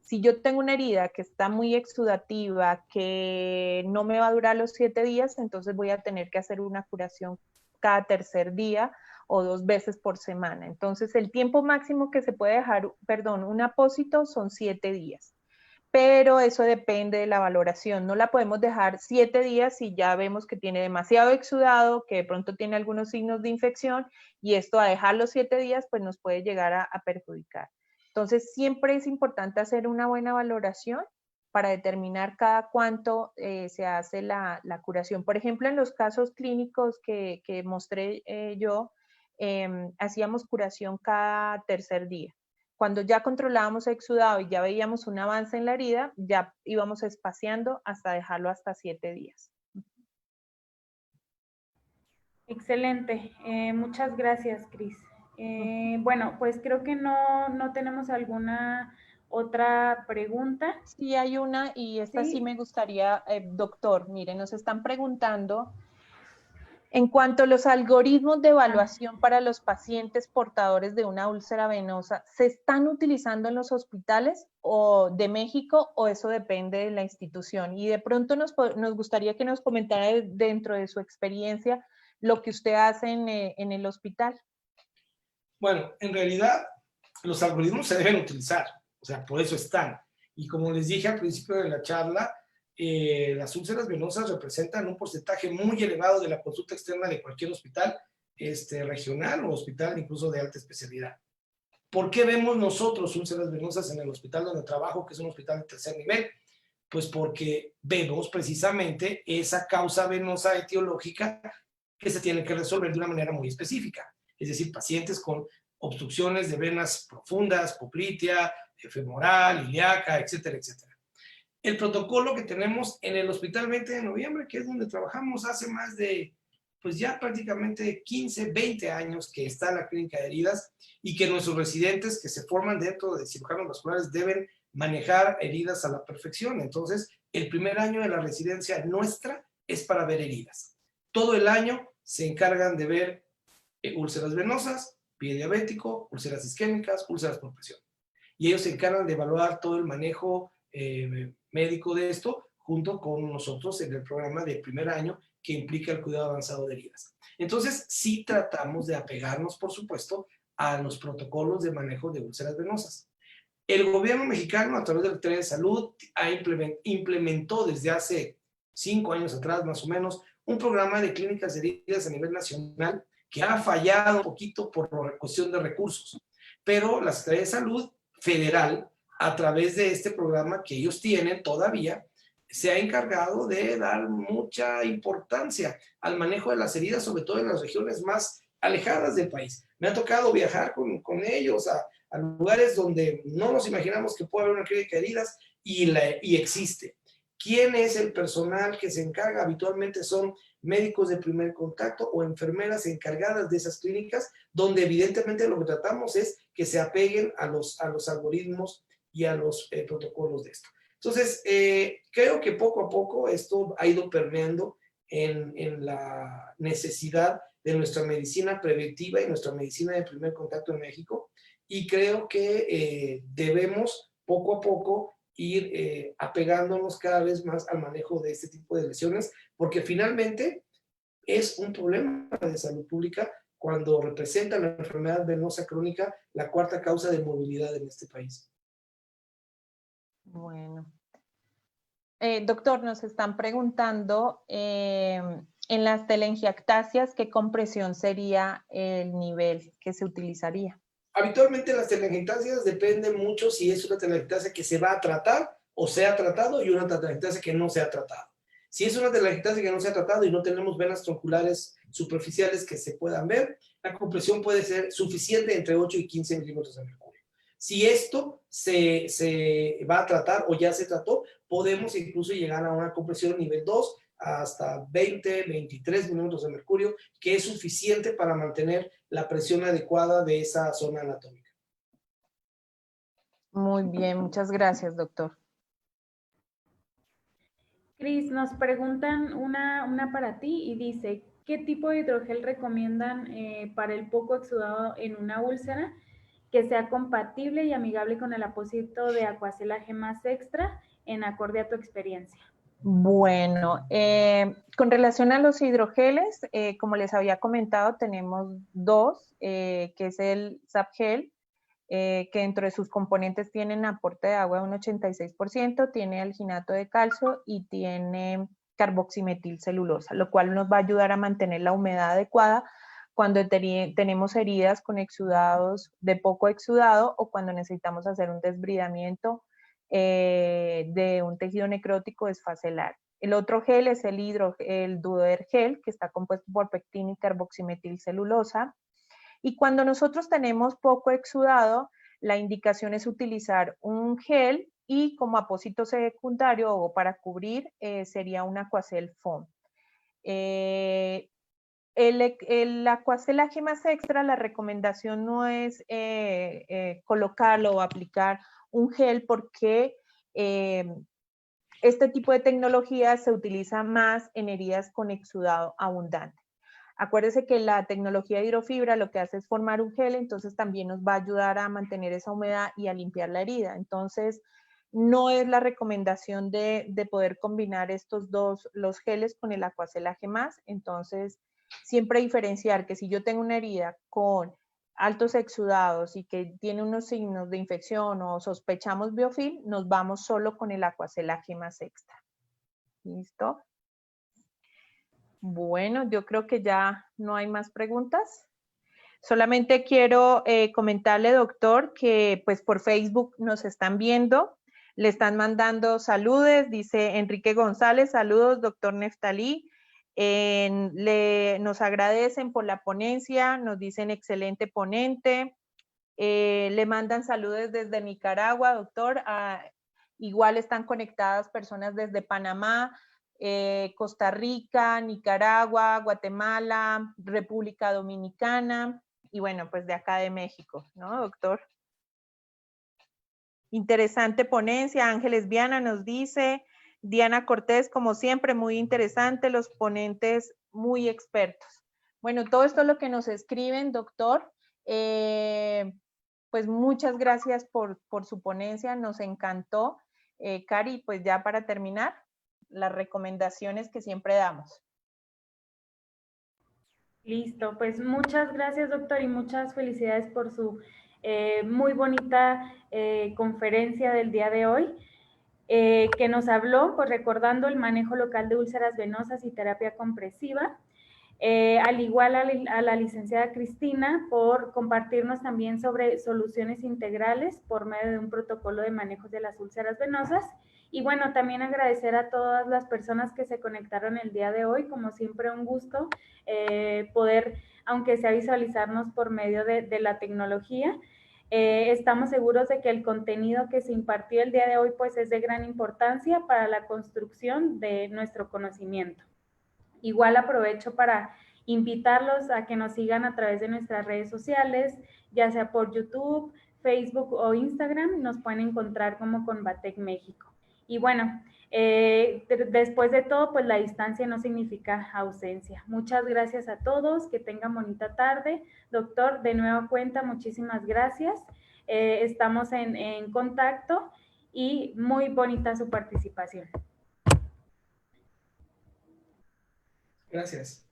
Si yo tengo una herida que está muy exudativa, que no me va a durar los 7 días, entonces voy a tener que hacer una curación cada tercer día o 2 veces por semana. Entonces, el tiempo máximo que se puede dejar, un apósito son 7 días. Pero eso depende de la valoración. No la podemos dejar 7 días si ya vemos que tiene demasiado exudado, que de pronto tiene algunos signos de infección, y esto a dejar los 7 días, pues nos puede llegar a perjudicar. Entonces, siempre es importante hacer una buena valoración para determinar cada cuánto se hace la curación. Por ejemplo, en los casos clínicos que mostré yo, hacíamos curación cada tercer día. Cuando ya controlábamos exudado y ya veíamos un avance en la herida, ya íbamos espaciando hasta dejarlo hasta 7 días. Excelente. Muchas gracias, Cris. Bueno, pues creo que no tenemos alguna otra pregunta. Sí, hay una y esta sí me gustaría, doctor, mire, nos están preguntando en cuanto a los algoritmos de evaluación para los pacientes portadores de una úlcera venosa, ¿se están utilizando en los hospitales de México o eso depende de la institución? Y de pronto nos gustaría que nos comentara dentro de su experiencia lo que usted hace en el hospital. Bueno, en realidad los algoritmos se deben utilizar, o sea, por eso están. Y como les dije al principio de la charla, las úlceras venosas representan un porcentaje muy elevado de la consulta externa de cualquier hospital regional o hospital incluso de alta especialidad. ¿Por qué vemos nosotros úlceras venosas en el hospital donde trabajo, que es un hospital de tercer nivel? Pues porque vemos precisamente esa causa venosa etiológica que se tiene que resolver de una manera muy específica. Es decir, pacientes con obstrucciones de venas profundas, poplitea, femoral, ilíaca, etcétera, etcétera. El protocolo que tenemos en el Hospital 20 de Noviembre, que es donde trabajamos hace más de, pues ya prácticamente 15, 20 años que está la clínica de heridas y que nuestros residentes que se forman dentro de cirujanos vasculares deben manejar heridas a la perfección. Entonces, el primer año de la residencia nuestra es para ver heridas. Todo el año se encargan de ver úlceras venosas, pie diabético, úlceras isquémicas, úlceras por presión. Y ellos se encargan de evaluar todo el manejo médico de esto, junto con nosotros en el programa de primer año que implica el cuidado avanzado de heridas. Entonces, sí tratamos de apegarnos, por supuesto, a los protocolos de manejo de úlceras venosas. El gobierno mexicano, a través del Secretaría de Salud, implementó desde hace 5 años atrás, más o menos, un programa de clínicas de heridas a nivel nacional que ha fallado un poquito por cuestión de recursos. Pero la Secretaría de Salud Federal, a través de este programa que ellos tienen todavía, se ha encargado de dar mucha importancia al manejo de las heridas, sobre todo en las regiones más alejadas del país. Me ha tocado viajar con ellos a lugares donde no nos imaginamos que puede haber una clínica de heridas y existe. ¿Quién es el personal que se encarga? Habitualmente son médicos de primer contacto o enfermeras encargadas de esas clínicas, donde evidentemente lo que tratamos es que se apeguen a los algoritmos y a los protocolos de esto. Entonces, creo que poco a poco esto ha ido permeando en la necesidad de nuestra medicina preventiva y nuestra medicina de primer contacto en México, y creo que debemos poco a poco ir apegándonos cada vez más al manejo de este tipo de lesiones, porque finalmente es un problema de salud pública cuando representa la enfermedad venosa crónica la cuarta causa de movilidad en este país. Bueno. Doctor, nos están preguntando en las telangiectasias, ¿qué compresión sería el nivel que se utilizaría? Habitualmente las telangiectasias dependen mucho si es una telangiectasia que se va a tratar o se ha tratado y una telangiectasia que no se ha tratado. Si es una telangiectasia que no se ha tratado y no tenemos venas tronculares superficiales que se puedan ver, la compresión puede ser suficiente entre 8 y 15 milímetros de mercurio. Si esto se va a tratar o ya se trató, podemos incluso llegar a una compresión nivel 2 hasta 20, 23 milímetros de mercurio, que es suficiente para mantener la presión adecuada de esa zona anatómica. Muy bien, muchas gracias, doctor. Cris, nos preguntan una para ti y dice, ¿qué tipo de hidrogel recomiendan para el poco exudado en una úlcera que sea compatible y amigable con el apósito de Aquacel Gemas Extra en acorde a tu experiencia? Bueno, con relación a los hidrogeles, como les había comentado, tenemos dos, que es el Zapgel, que dentro de sus componentes tienen aporte de agua de un 86%, tiene alginato de calcio y tiene carboximetilcelulosa, lo cual nos va a ayudar a mantener la humedad adecuada cuando tenemos heridas con exudados de poco exudado o cuando necesitamos hacer un desbridamiento de un tejido necrótico desfacelar. El otro gel es el Duodergel, que está compuesto por pectina y carboximetilcelulosa. Y cuando nosotros tenemos poco exudado, la indicación es utilizar un gel y como apósito secundario o para cubrir sería un Aquacel Foam. El Aquacel Gemas Extra, la recomendación no es colocarlo o aplicar un gel porque este tipo de tecnología se utiliza más en heridas con exudado abundante. Acuérdese que la tecnología de hidrofibra lo que hace es formar un gel, entonces también nos va a ayudar a mantener esa humedad y a limpiar la herida. Entonces, no es la recomendación de poder combinar estos dos, los geles con el Aquacel Gemas. Entonces, siempre diferenciar que si yo tengo una herida con altos exudados y que tiene unos signos de infección o sospechamos biofilm, nos vamos solo con el Aquacel Gemas Extra. ¿Listo? Bueno, yo creo que ya no hay más preguntas. Solamente quiero comentarle, doctor, que pues por Facebook nos están viendo, le están mandando saludos, dice Enrique González, saludos, doctor Neftalí. Nos agradecen por la ponencia, nos dicen excelente ponente. Le mandan saludos desde Nicaragua, doctor. Igual están conectadas personas desde Panamá, Costa Rica, Nicaragua, Guatemala, República Dominicana y bueno, pues de acá de México, ¿no, doctor? Interesante ponencia, Ángeles Viana nos dice, Diana Cortés, como siempre, muy interesante, los ponentes muy expertos. Bueno, todo esto es lo que nos escriben, doctor. Pues muchas gracias por su ponencia, nos encantó. Cari, pues ya para terminar, las recomendaciones que siempre damos. Listo, pues muchas gracias, doctor, y muchas felicidades por su muy bonita conferencia del día de hoy, que nos habló, pues recordando el manejo local de úlceras venosas y terapia compresiva. Al igual a la licenciada Cristina por compartirnos también sobre soluciones integrales por medio de un protocolo de manejo de las úlceras venosas. Y bueno, también agradecer a todas las personas que se conectaron el día de hoy, como siempre un gusto poder, aunque sea visualizarnos por medio de la tecnología. Estamos seguros de que el contenido que se impartió el día de hoy pues es de gran importancia para la construcción de nuestro conocimiento. Igual aprovecho para invitarlos a que nos sigan a través de nuestras redes sociales, ya sea por YouTube, Facebook o Instagram, nos pueden encontrar como Convatec México. Y bueno, después de todo, pues la distancia no significa ausencia. Muchas gracias a todos, que tengan bonita tarde. Doctor, de nueva cuenta, muchísimas gracias. Estamos en contacto y muy bonita su participación. Gracias.